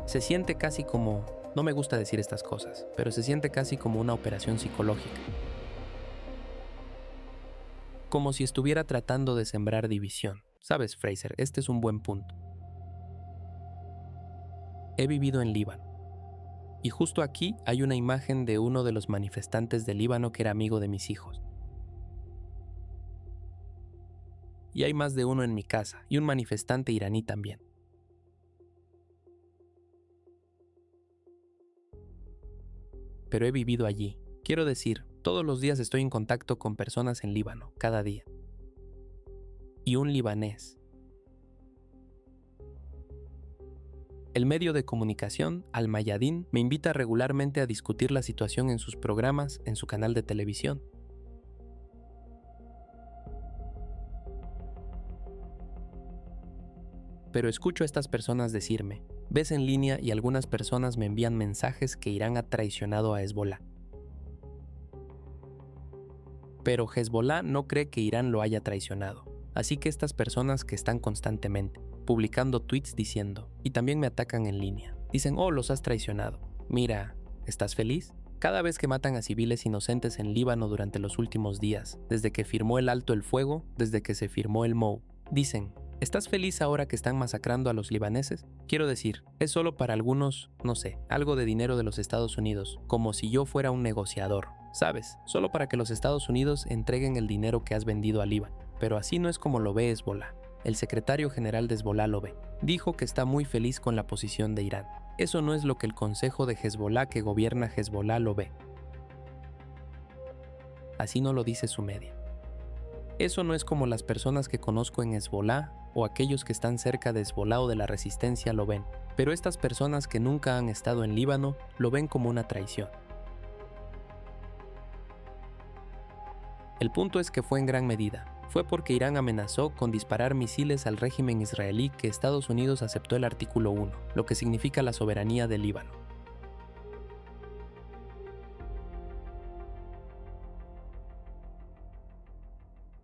Se siente casi como, no me gusta decir estas cosas, pero se siente casi como una operación psicológica. Como si estuviera tratando de sembrar división. Sabes, Fraser, este es un buen punto. He vivido en Líbano. Y justo aquí hay una imagen de uno de los manifestantes de Líbano que era amigo de mis hijos. Y hay más de uno en mi casa, y un manifestante iraní también. Pero he vivido allí. Quiero decir, todos los días estoy en contacto con personas en Líbano, cada día. Y un libanés. El medio de comunicación, Al Mayadin, me invita regularmente a discutir la situación en sus programas, en su canal de televisión. Pero escucho a estas personas decirme, ves en línea y algunas personas me envían mensajes que Irán ha traicionado a Hezbolá. Pero Hezbolá no cree que Irán lo haya traicionado. Así que estas personas que están constantemente publicando tweets diciendo, y también me atacan en línea, dicen, oh, los has traicionado. Mira, ¿estás feliz? Cada vez que matan a civiles inocentes en Líbano durante los últimos días, desde que firmó el alto el fuego, desde que se firmó el MOU, dicen, ¿estás feliz ahora que están masacrando a los libaneses? Quiero decir, es solo para algunos, no sé, algo de dinero de los Estados Unidos, como si yo fuera un negociador, ¿sabes? Solo para que los Estados Unidos entreguen el dinero que has vendido a Líbano. Pero así no es como lo ve Hezbolá. El secretario general de Hezbolá lo ve. Dijo que está muy feliz con la posición de Irán. Eso no es lo que el consejo de Hezbolá que gobierna Hezbolá lo ve. Así no lo dice su media. Eso no es como las personas que conozco en Hezbolá o aquellos que están cerca de Hezbolá o de la resistencia lo ven, pero estas personas que nunca han estado en Líbano lo ven como una traición. El punto es que fue en gran medida. Fue porque Irán amenazó con disparar misiles al régimen israelí que Estados Unidos aceptó el artículo 1, lo que significa la soberanía del Líbano.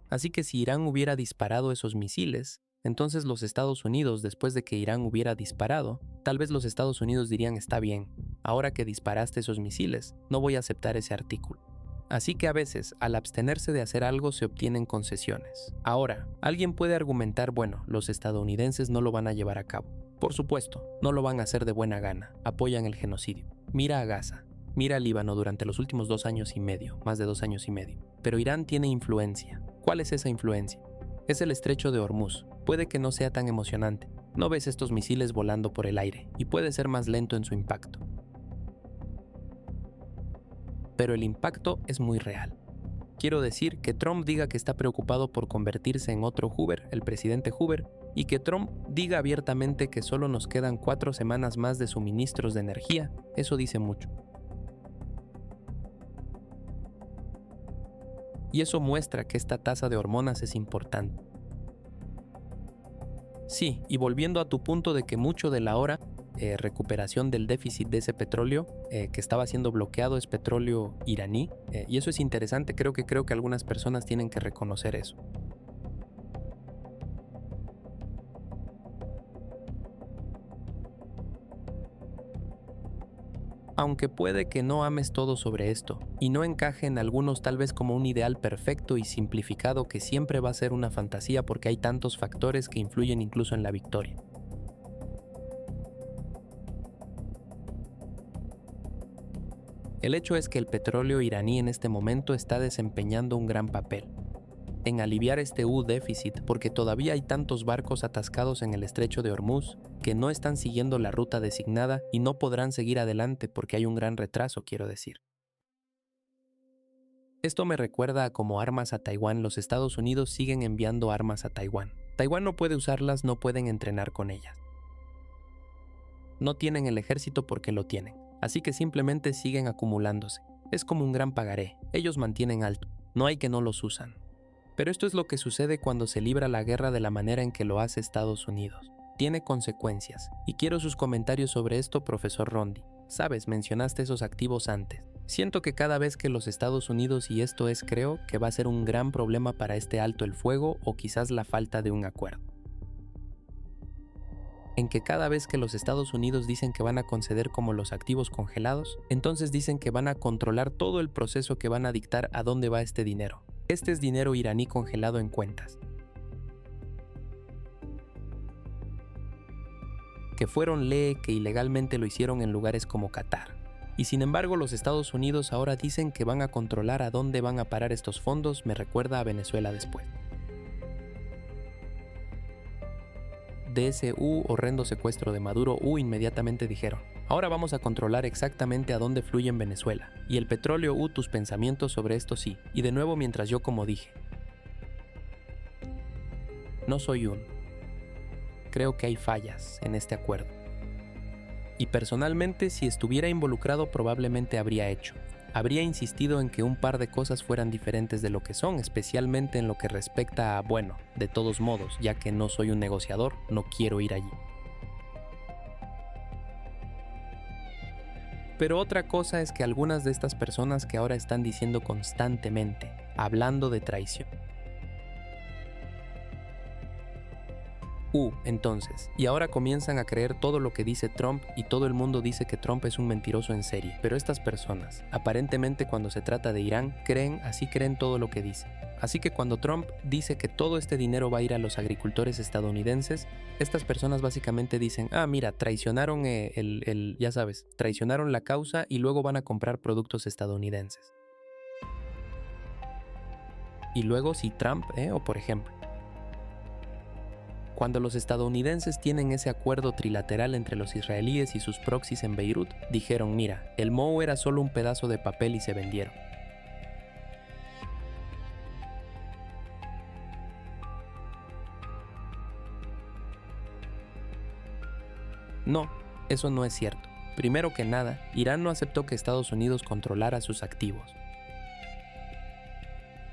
Así que si Irán hubiera disparado esos misiles, entonces los Estados Unidos, después de que Irán hubiera disparado, tal vez los Estados Unidos dirían: está bien, ahora que disparaste esos misiles, no voy a aceptar ese artículo. Así que a veces, al abstenerse de hacer algo, se obtienen concesiones. Ahora, alguien puede argumentar: bueno, los estadounidenses no lo van a llevar a cabo. Por supuesto, no lo van a hacer de buena gana, apoyan el genocidio. Mira a Gaza, mira a Líbano durante los últimos 2 años y medio, más de 2 años y medio. Pero Irán tiene influencia. ¿Cuál es esa influencia? Es el estrecho de Hormuz. Puede que no sea tan emocionante. No ves estos misiles volando por el aire, y puede ser más lento en su impacto. Pero el impacto es muy real. Quiero decir, que Trump diga que está preocupado por convertirse en otro Hoover, el presidente Hoover, y que Trump diga abiertamente que solo nos quedan 4 semanas más de suministros de energía, eso dice mucho. Y eso muestra que esta tasa de hormonas es importante. Sí, y volviendo a tu punto de que mucho de la ahora recuperación del déficit de ese petróleo que estaba siendo bloqueado es petróleo iraní, y eso es interesante, creo que algunas personas tienen que reconocer eso. Aunque puede que no ames todo sobre esto, y no encaje en algunos tal vez como un ideal perfecto y simplificado que siempre va a ser una fantasía porque hay tantos factores que influyen incluso en la victoria. El hecho es que el petróleo iraní en este momento está desempeñando un gran papel en aliviar este déficit porque todavía hay tantos barcos atascados en el estrecho de Hormuz que no están siguiendo la ruta designada y no podrán seguir adelante porque hay un gran retraso, quiero decir. Esto me recuerda a cómo armas a Taiwán. Los Estados Unidos siguen enviando armas a Taiwán. Taiwán no puede usarlas, no pueden entrenar con ellas. No tienen el ejército porque lo tienen, así que simplemente siguen acumulándose. Es como un gran pagaré, ellos mantienen alto, no hay que no los usan. Pero esto es lo que sucede cuando se libra la guerra de la manera en que lo hace Estados Unidos. Tiene consecuencias, y quiero sus comentarios sobre esto, profesor Rondi. Sabes, mencionaste esos activos antes. Siento que cada vez que los Estados Unidos, y esto es creo, que va a ser un gran problema para este alto el fuego o quizás la falta de un acuerdo. En que cada vez que los Estados Unidos dicen que van a conceder como los activos congelados, entonces dicen que van a controlar todo el proceso, que van a dictar a dónde va este dinero. Este es dinero iraní congelado en cuentas, que fueron que ilegalmente lo hicieron en lugares como Qatar. Y sin embargo los Estados Unidos ahora dicen que van a controlar a dónde van a parar estos fondos. Me recuerda a Venezuela después de ese horrendo secuestro de Maduro. Inmediatamente dijeron: ahora vamos a controlar exactamente a dónde fluye en Venezuela. Y el petróleo, tus pensamientos sobre esto. Sí. Y de nuevo, mientras yo, como dije, no soy creo que hay fallas en este acuerdo. Y personalmente, si estuviera involucrado, probablemente habría insistido en que un par de cosas fueran diferentes de lo que son, especialmente en lo que respecta a, bueno, de todos modos, ya que no soy un negociador, no quiero ir allí. Pero otra cosa es que algunas de estas personas que ahora están diciendo constantemente, hablando de traición, entonces, y ahora comienzan a creer todo lo que dice Trump, y todo el mundo dice que Trump es un mentiroso en serie. Pero estas personas, aparentemente cuando se trata de Irán, creen todo lo que dice. Así que cuando Trump dice que todo este dinero va a ir a los agricultores estadounidenses, estas personas básicamente dicen: mira, traicionaron ya sabes, traicionaron la causa y luego van a comprar productos estadounidenses. Y luego si Trump, o por ejemplo, cuando los estadounidenses tienen ese acuerdo trilateral entre los israelíes y sus proxies en Beirut, dijeron: mira, el MOU era solo un pedazo de papel y se vendieron. No, eso no es cierto. Primero que nada, Irán no aceptó que Estados Unidos controlara sus activos.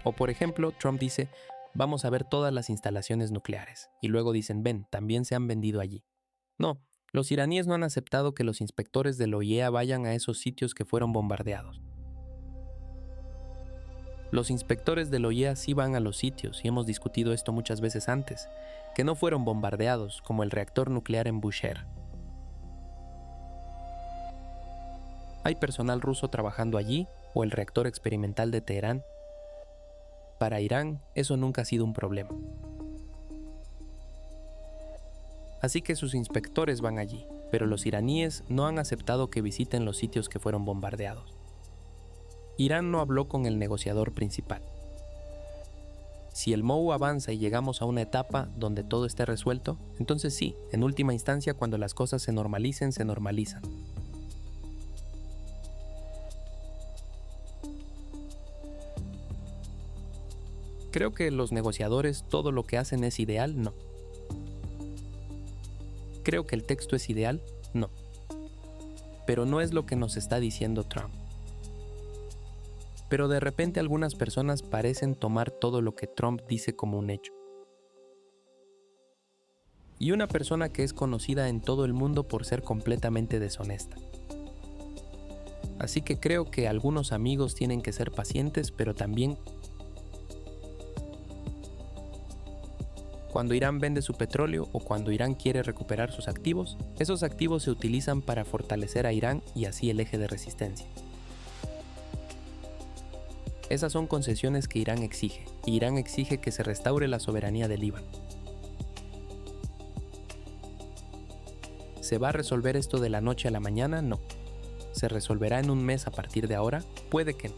O por ejemplo, Trump dice, vamos a ver todas las instalaciones nucleares, y luego dicen, ven, también se han vendido allí. No, los iraníes no han aceptado que los inspectores de la OIEA vayan a esos sitios que fueron bombardeados. Los inspectores de la OIEA sí van a los sitios, y hemos discutido esto muchas veces antes, que no fueron bombardeados, como el reactor nuclear en Bushehr. Hay personal ruso trabajando allí, o el reactor experimental de Teherán. Para Irán, eso nunca ha sido un problema. Así que sus inspectores van allí, pero los iraníes no han aceptado que visiten los sitios que fueron bombardeados. Irán no habló con el negociador principal. Si el MOU avanza y llegamos a una etapa donde todo esté resuelto, entonces sí, en última instancia, cuando las cosas se normalicen, se normalizan. ¿Creo que los negociadores todo lo que hacen es ideal? No. ¿Creo que el texto es ideal? No. Pero no es lo que nos está diciendo Trump. Pero de repente algunas personas parecen tomar todo lo que Trump dice como un hecho. Y una persona que es conocida en todo el mundo por ser completamente deshonesta. Así que creo que algunos amigos tienen que ser pacientes, pero también cuando Irán vende su petróleo o cuando Irán quiere recuperar sus activos, esos activos se utilizan para fortalecer a Irán y así el eje de resistencia. Esas son concesiones que Irán exige, y Irán exige que se restaure la soberanía del Líbano. ¿Se va a resolver esto de la noche a la mañana? No. ¿Se resolverá en un mes a partir de ahora? Puede que no.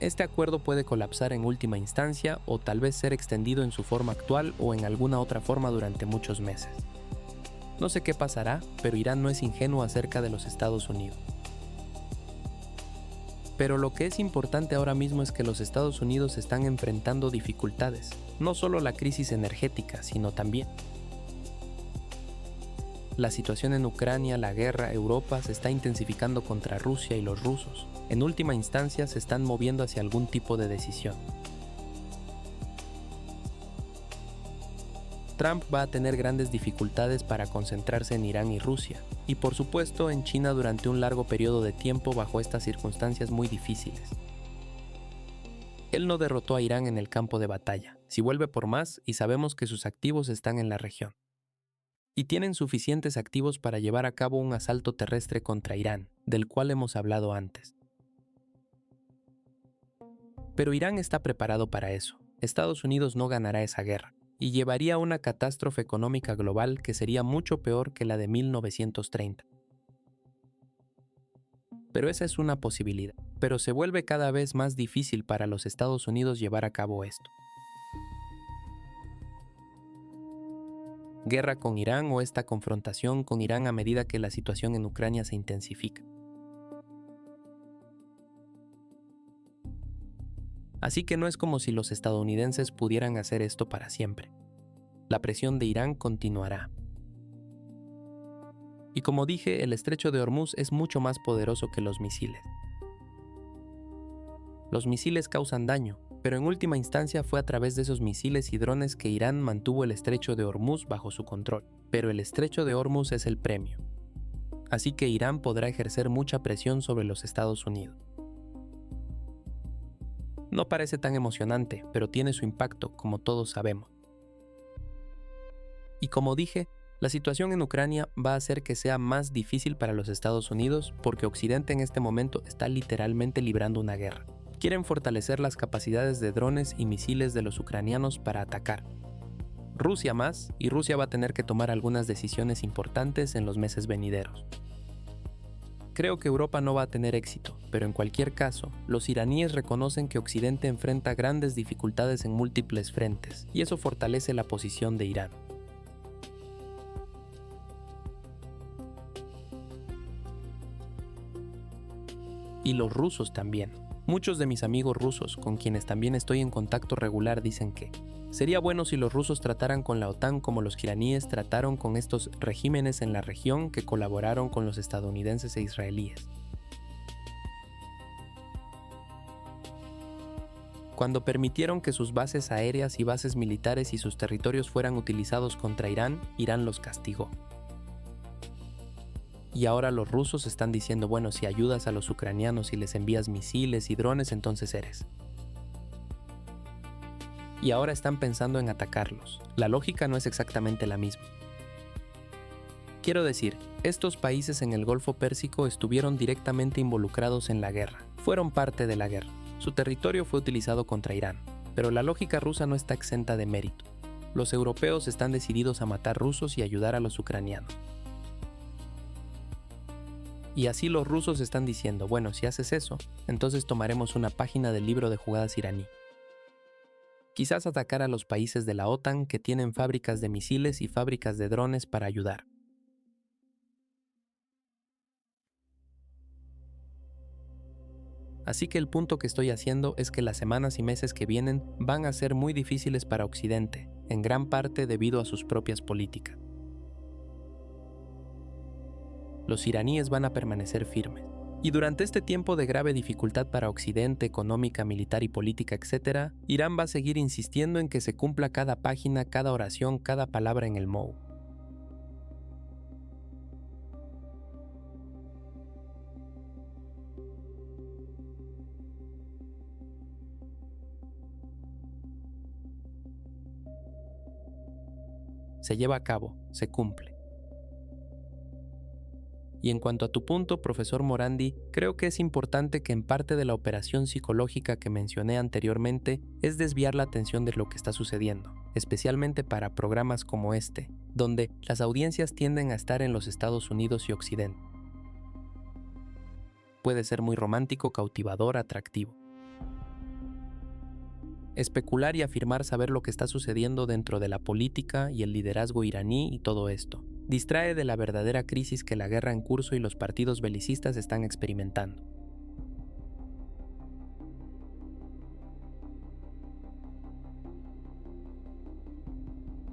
Este acuerdo puede colapsar en última instancia o tal vez ser extendido en su forma actual o en alguna otra forma durante muchos meses. No sé qué pasará, pero Irán no es ingenuo acerca de los Estados Unidos. Pero lo que es importante ahora mismo es que los Estados Unidos están enfrentando dificultades, no solo la crisis energética, sino también la situación en Ucrania, la guerra, Europa se está intensificando contra Rusia y los rusos. En última instancia se están moviendo hacia algún tipo de decisión. Trump va a tener grandes dificultades para concentrarse en Irán y Rusia, y por supuesto en China durante un largo periodo de tiempo bajo estas circunstancias muy difíciles. Él no derrotó a Irán en el campo de batalla, si vuelve por más y sabemos que sus activos están en la región. Y tienen suficientes activos para llevar a cabo un asalto terrestre contra Irán, del cual hemos hablado antes. Pero Irán está preparado para eso. Estados Unidos no ganará esa guerra, y llevaría a una catástrofe económica global que sería mucho peor que la de 1930. Pero esa es una posibilidad. Pero se vuelve cada vez más difícil para los Estados Unidos llevar a cabo esto. Guerra con Irán o esta confrontación con Irán a medida que la situación en Ucrania se intensifica. Así que no es como si los estadounidenses pudieran hacer esto para siempre. La presión de Irán continuará. Y como dije, el estrecho de Hormuz es mucho más poderoso que los misiles. Los misiles causan daño, pero en última instancia fue a través de esos misiles y drones que Irán mantuvo el estrecho de Hormuz bajo su control. Pero el estrecho de Hormuz es el premio. Así que Irán podrá ejercer mucha presión sobre los Estados Unidos. No parece tan emocionante, pero tiene su impacto, como todos sabemos. Y como dije, la situación en Ucrania va a hacer que sea más difícil para los Estados Unidos porque Occidente en este momento está literalmente librando una guerra. Quieren fortalecer las capacidades de drones y misiles de los ucranianos para atacar. Rusia más, y Rusia va a tener que tomar algunas decisiones importantes en los meses venideros. Creo que Europa no va a tener éxito, pero en cualquier caso, los iraníes reconocen que Occidente enfrenta grandes dificultades en múltiples frentes, y eso fortalece la posición de Irán. Y los rusos también. Muchos de mis amigos rusos, con quienes también estoy en contacto regular, dicen que sería bueno si los rusos trataran con la OTAN como los iraníes trataron con estos regímenes en la región que colaboraron con los estadounidenses e israelíes. Cuando permitieron que sus bases aéreas y bases militares y sus territorios fueran utilizados contra Irán, Irán los castigó. Y ahora los rusos están diciendo, bueno, si ayudas a los ucranianos y les envías misiles y drones, entonces eres. Y ahora están pensando en atacarlos. La lógica no es exactamente la misma. Quiero decir, estos países en el Golfo Pérsico estuvieron directamente involucrados en la guerra, fueron parte de la guerra. Su territorio fue utilizado contra Irán, pero la lógica rusa no está exenta de mérito. Los europeos están decididos a matar rusos y ayudar a los ucranianos. Y así los rusos están diciendo, bueno, si haces eso, entonces tomaremos una página del libro de jugadas iraní. Quizás atacar a los países de la OTAN que tienen fábricas de misiles y fábricas de drones para ayudar. Así que el punto que estoy haciendo es que las semanas y meses que vienen van a ser muy difíciles para Occidente, en gran parte debido a sus propias políticas. Los iraníes van a permanecer firmes. Y durante este tiempo de grave dificultad para Occidente, económica, militar y política, etc., Irán va a seguir insistiendo en que se cumpla cada página, cada oración, cada palabra en el MOU. Se lleva a cabo, se cumple. Y en cuanto a tu punto, profesor Morandi, creo que es importante que en parte de la operación psicológica que mencioné anteriormente es desviar la atención de lo que está sucediendo, especialmente para programas como este, donde las audiencias tienden a estar en los Estados Unidos y Occidente. Puede ser muy romántico, cautivador, atractivo. Especular y afirmar saber lo que está sucediendo dentro de la política y el liderazgo iraní y todo esto distrae de la verdadera crisis que la guerra en curso y los partidos belicistas están experimentando.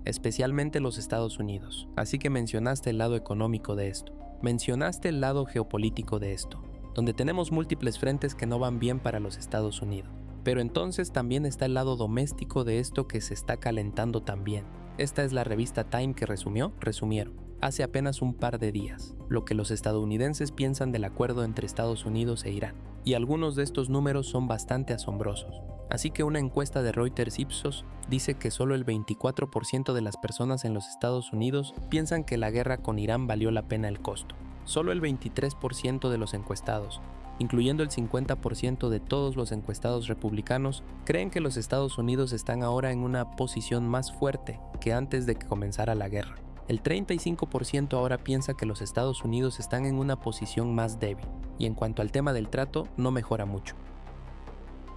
Especialmente los Estados Unidos. Así que mencionaste el lado económico de esto. Mencionaste el lado geopolítico de esto, donde tenemos múltiples frentes que no van bien para los Estados Unidos. Pero entonces también está el lado doméstico de esto que se está calentando también. Esta es la revista Time que resumieron, hace apenas un par de días, lo que los estadounidenses piensan del acuerdo entre Estados Unidos e Irán. Y algunos de estos números son bastante asombrosos. Así que una encuesta de Reuters Ipsos dice que solo el 24% de las personas en los Estados Unidos piensan que la guerra con Irán valió la pena el costo. Solo el 23% de los encuestados, incluyendo el 50% de todos los encuestados republicanos, creen que los Estados Unidos están ahora en una posición más fuerte que antes de que comenzara la guerra. El 35% ahora piensa que los Estados Unidos están en una posición más débil, y en cuanto al tema del trato, no mejora mucho.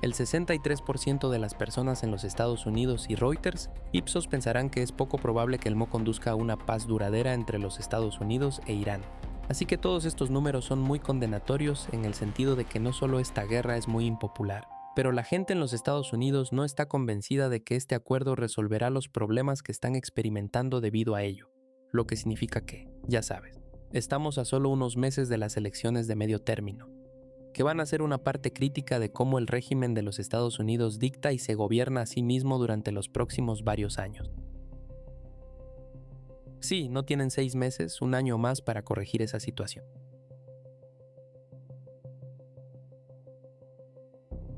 El 63% de las personas en los Estados Unidos y Reuters, Ipsos pensarán que es poco probable que el MOU conduzca a una paz duradera entre los Estados Unidos e Irán. Así que todos estos números son muy condenatorios en el sentido de que no solo esta guerra es muy impopular, pero la gente en los Estados Unidos no está convencida de que este acuerdo resolverá los problemas que están experimentando debido a ello, lo que significa que, ya sabes, estamos a solo unos meses de las elecciones de medio término, que van a ser una parte crítica de cómo el régimen de los Estados Unidos dicta y se gobierna a sí mismo durante los próximos varios años. Sí, no tienen 6 meses, un año más para corregir esa situación.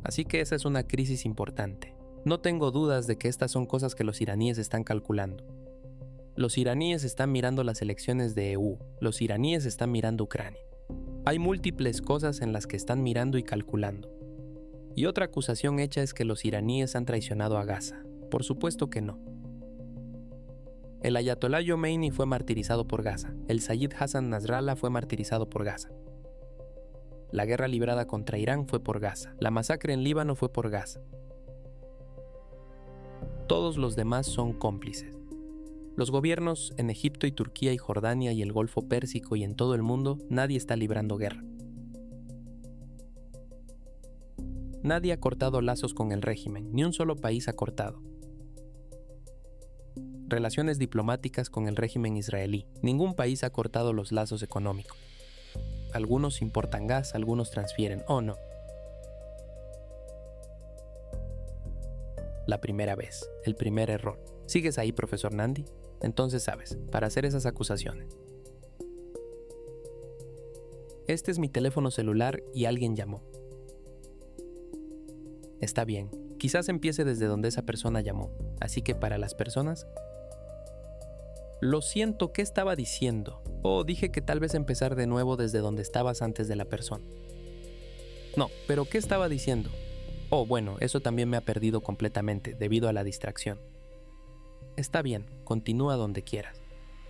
Así que esa es una crisis importante. No tengo dudas de que estas son cosas que los iraníes están calculando. Los iraníes están mirando las elecciones de EU, los iraníes están mirando Ucrania. Hay múltiples cosas en las que están mirando y calculando. Y otra acusación hecha es que los iraníes han traicionado a Gaza. Por supuesto que no. El ayatolá Khomeini fue martirizado por Gaza. El Sayyid Hassan Nasrallah fue martirizado por Gaza. La guerra librada contra Irán fue por Gaza. La masacre en Líbano fue por Gaza. Todos los demás son cómplices. Los gobiernos en Egipto y Turquía y Jordania y el Golfo Pérsico y en todo el mundo, nadie está librando guerra. Nadie ha cortado lazos con el régimen, ni un solo país ha cortado relaciones diplomáticas con el régimen israelí. Ningún país ha cortado los lazos económicos. Algunos importan gas, algunos transfieren, o no. La primera vez, el primer error. ¿Sigues ahí, profesor Nandi? Entonces sabes, para hacer esas acusaciones. Este es mi teléfono celular y alguien llamó. Está bien, quizás empiece desde donde esa persona llamó, así que para las personas... Lo siento, ¿qué estaba diciendo? Dije que tal vez empezar de nuevo desde donde estabas antes de la persona. No, pero ¿qué estaba diciendo? Bueno, eso también me ha perdido completamente debido a la distracción. Está bien, continúa donde quieras.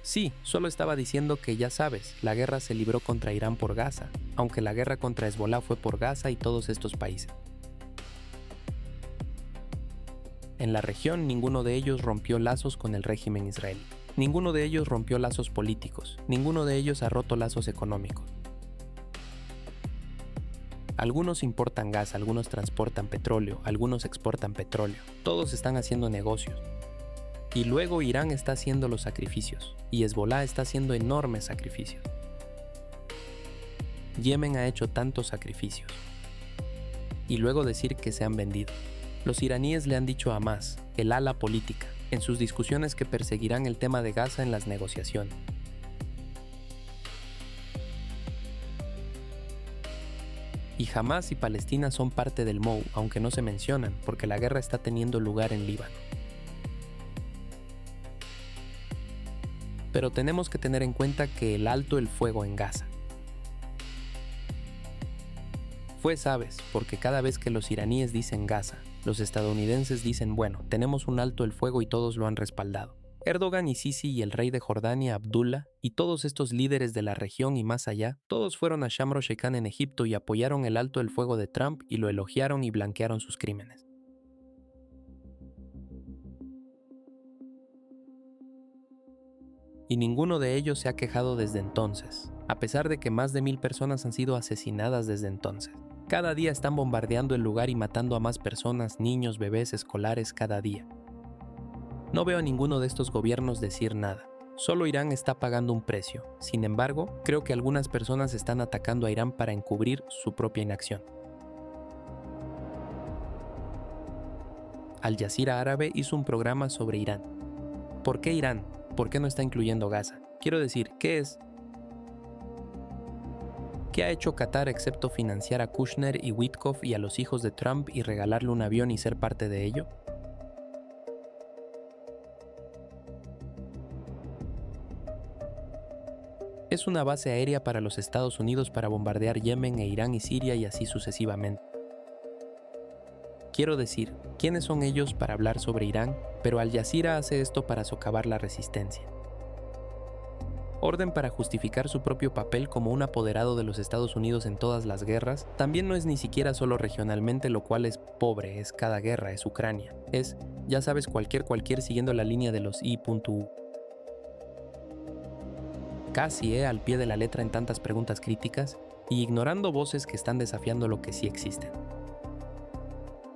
Sí, solo estaba diciendo que ya sabes, la guerra se libró contra Irán por Gaza, aunque la guerra contra Hezbolá fue por Gaza y todos estos países. En la región, ninguno de ellos rompió lazos con el régimen israelí. Ninguno de ellos rompió lazos políticos. Ninguno de ellos ha roto lazos económicos. Algunos importan gas, algunos transportan petróleo, algunos exportan petróleo. Todos están haciendo negocios. Y luego Irán está haciendo los sacrificios, y Hezbolá está haciendo enormes sacrificios. Yemen ha hecho tantos sacrificios. Y luego decir que se han vendido. Los iraníes le han dicho a Hamas, el ala política, en sus discusiones que perseguirán el tema de Gaza en las negociaciones. Y Hamas y Palestina son parte del MOU, aunque no se mencionan, porque la guerra está teniendo lugar en Líbano. Pero tenemos que tener en cuenta que el alto el fuego en Gaza fue, sabes, porque cada vez que los iraníes dicen Gaza, los estadounidenses dicen, bueno, tenemos un alto el fuego y todos lo han respaldado. Erdogan y Sisi y el rey de Jordania, Abdullah, y todos estos líderes de la región y más allá, todos fueron a Sharm el-Sheikh en Egipto y apoyaron el alto el fuego de Trump y lo elogiaron y blanquearon sus crímenes. Y ninguno de ellos se ha quejado desde entonces, a pesar de que más de 1000 personas han sido asesinadas desde entonces. Cada día están bombardeando el lugar y matando a más personas, niños, bebés, escolares cada día. No veo a ninguno de estos gobiernos decir nada. Solo Irán está pagando un precio. Sin embargo, creo que algunas personas están atacando a Irán para encubrir su propia inacción. Al Jazeera Árabe hizo un programa sobre Irán. ¿Por qué Irán? ¿Por qué no está incluyendo Gaza? Quiero decir, ¿qué ha hecho Qatar excepto financiar a Kushner y Witkoff y a los hijos de Trump y regalarle un avión y ser parte de ello? Es una base aérea para los Estados Unidos para bombardear Yemen e Irán y Siria y así sucesivamente. Quiero decir, ¿quiénes son ellos para hablar sobre Irán? Pero Al Jazeera hace esto para socavar la resistencia. Orden para justificar su propio papel como un apoderado de los Estados Unidos en todas las guerras, también no es ni siquiera solo regionalmente, lo cual es pobre, es cada guerra, es Ucrania. Es, ya sabes, cualquier siguiendo la línea de los I.U. Casi al pie de la letra en tantas preguntas críticas y ignorando voces que están desafiando lo que sí existen.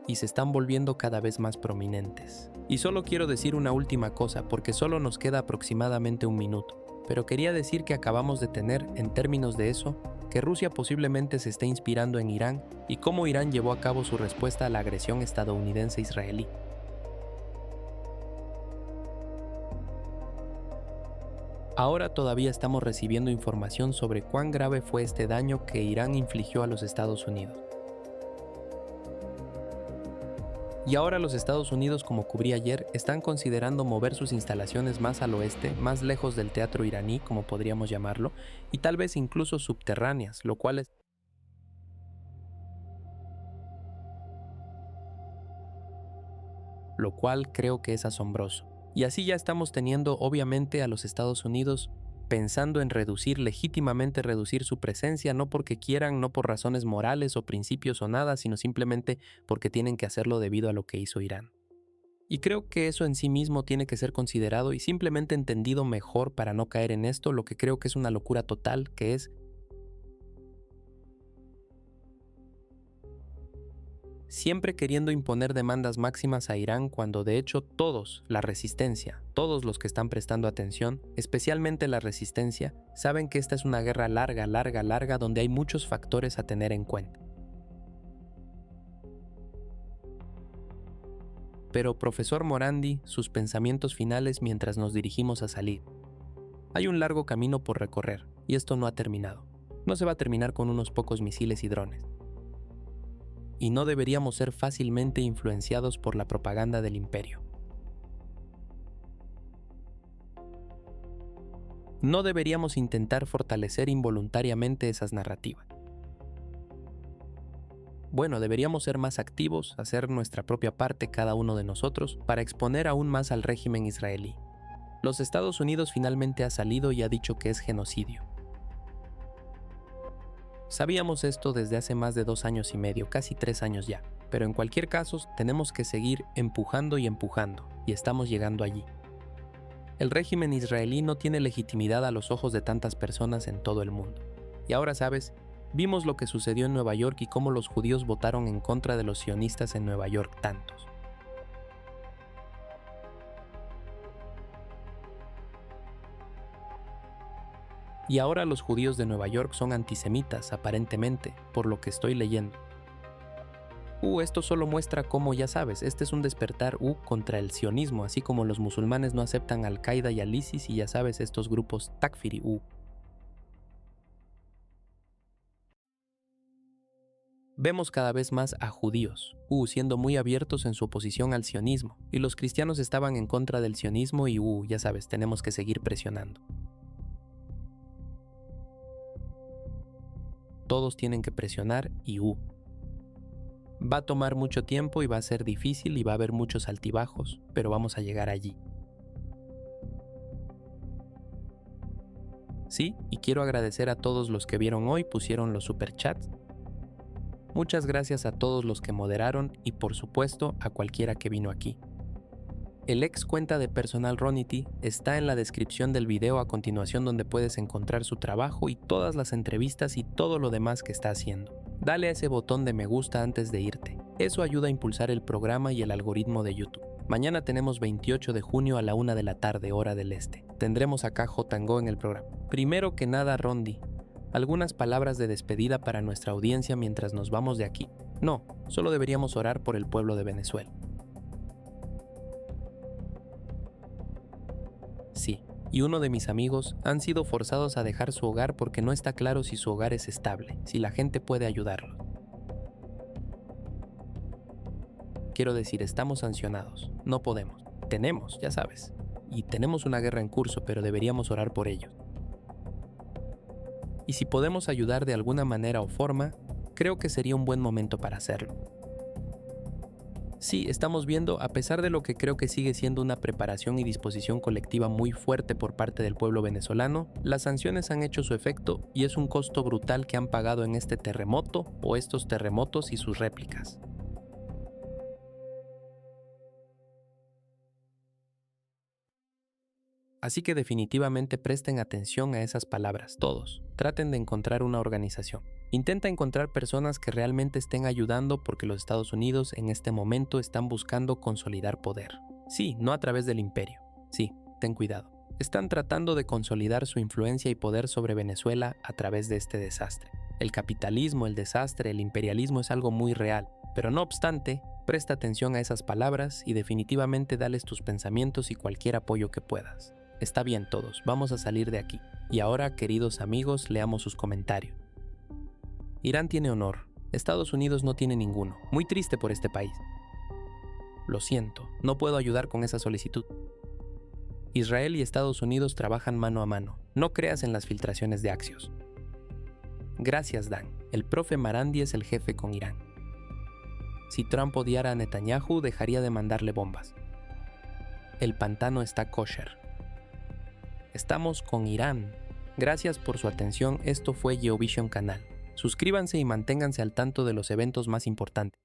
Y se están volviendo cada vez más prominentes. Y solo quiero decir una última cosa porque solo nos queda aproximadamente un minuto. Pero quería decir que acabamos de tener, en términos de eso, que Rusia posiblemente se esté inspirando en Irán y cómo Irán llevó a cabo su respuesta a la agresión estadounidense-israelí. Ahora todavía estamos recibiendo información sobre cuán grave fue este daño que Irán infligió a los Estados Unidos. Y ahora los Estados Unidos, como cubrí ayer, están considerando mover sus instalaciones más al oeste, más lejos del teatro iraní, como podríamos llamarlo, y tal vez incluso subterráneas, lo cual creo que es asombroso. Y así ya estamos teniendo, obviamente, a los Estados Unidos pensando en legítimamente reducir su presencia, no porque quieran, no por razones morales o principios o nada, sino simplemente porque tienen que hacerlo debido a lo que hizo Irán. Y creo que eso en sí mismo tiene que ser considerado y simplemente entendido mejor para no caer en esto, lo que creo que es una locura total, que es siempre queriendo imponer demandas máximas a Irán cuando de hecho todos, la resistencia, todos los que están prestando atención, especialmente la resistencia, saben que esta es una guerra larga donde hay muchos factores a tener en cuenta. Pero profesor Morandi, sus pensamientos finales mientras nos dirigimos a salir. Hay un largo camino por recorrer, y esto no ha terminado. No se va a terminar con unos pocos misiles y drones. Y no deberíamos ser fácilmente influenciados por la propaganda del imperio. No deberíamos intentar fortalecer involuntariamente esas narrativas. Bueno, deberíamos ser más activos, hacer nuestra propia parte cada uno de nosotros para exponer aún más al régimen israelí. Los Estados Unidos finalmente ha salido y ha dicho que es genocidio. Sabíamos esto desde hace más de 2 años y medio, casi 3 años ya, pero en cualquier caso tenemos que seguir empujando, y estamos llegando allí. El régimen israelí no tiene legitimidad a los ojos de tantas personas en todo el mundo. Y ahora sabes, vimos lo que sucedió en Nueva York y cómo los judíos votaron en contra de los sionistas en Nueva York tantos. Y ahora los judíos de Nueva York son antisemitas, aparentemente, por lo que estoy leyendo. Esto solo muestra cómo, ya sabes, este es un despertar contra el sionismo, así como los musulmanes no aceptan Al-Qaeda y al ISIS y ya sabes, estos grupos Takfiri. Vemos cada vez más a judíos, siendo muy abiertos en su oposición al sionismo, y los cristianos estaban en contra del sionismo y ya sabes, tenemos que seguir presionando. Todos tienen que presionar y va a tomar mucho tiempo y va a ser difícil y va a haber muchos altibajos, pero vamos a llegar allí. Sí, y quiero agradecer a todos los que vieron hoy, pusieron los superchats. Muchas gracias a todos los que moderaron y por supuesto a cualquiera que vino aquí. El ex cuenta de Personal Ronity está en la descripción del video a continuación, donde puedes encontrar su trabajo y todas las entrevistas y todo lo demás que está haciendo. Dale a ese botón de me gusta antes de irte. Eso ayuda a impulsar el programa y el algoritmo de YouTube. Mañana tenemos 28 de junio a la 1 de la tarde, hora del este. Tendremos acá Jotango en el programa. Primero que nada, Rondi, algunas palabras de despedida para nuestra audiencia mientras nos vamos de aquí. No, solo deberíamos orar por el pueblo de Venezuela. Sí, y uno de mis amigos han sido forzados a dejar su hogar porque no está claro si su hogar es estable, si la gente puede ayudarlo. Quiero decir, estamos sancionados, no podemos. Tenemos, ya sabes, y tenemos una guerra en curso, pero deberíamos orar por ellos. Y si podemos ayudar de alguna manera o forma, creo que sería un buen momento para hacerlo. Sí, estamos viendo, a pesar de lo que creo que sigue siendo una preparación y disposición colectiva muy fuerte por parte del pueblo venezolano, las sanciones han hecho su efecto y es un costo brutal que han pagado en este terremoto o estos terremotos y sus réplicas. Así que definitivamente presten atención a esas palabras, todos. Traten de encontrar una organización. Intenta encontrar personas que realmente estén ayudando, porque los Estados Unidos en este momento están buscando consolidar poder. Sí, no a través del imperio. Sí, ten cuidado. Están tratando de consolidar su influencia y poder sobre Venezuela a través de este desastre. El capitalismo, el desastre, el imperialismo es algo muy real. Pero no obstante, presta atención a esas palabras y definitivamente dales tus pensamientos y cualquier apoyo que puedas. Está bien todos, vamos a salir de aquí. Y ahora, queridos amigos, leamos sus comentarios. Irán tiene honor, Estados Unidos no tiene ninguno. Muy triste por este país. Lo siento, no puedo ayudar con esa solicitud. Israel y Estados Unidos trabajan mano a mano. No creas en las filtraciones de Axios. Gracias, Dan. El profe Marandi es el jefe con Irán. Si Trump odiara a Netanyahu, dejaría de mandarle bombas. El pantano está kosher. Estamos con Irán. Gracias por su atención. Esto fue Geovision Canal. Suscríbanse y manténganse al tanto de los eventos más importantes.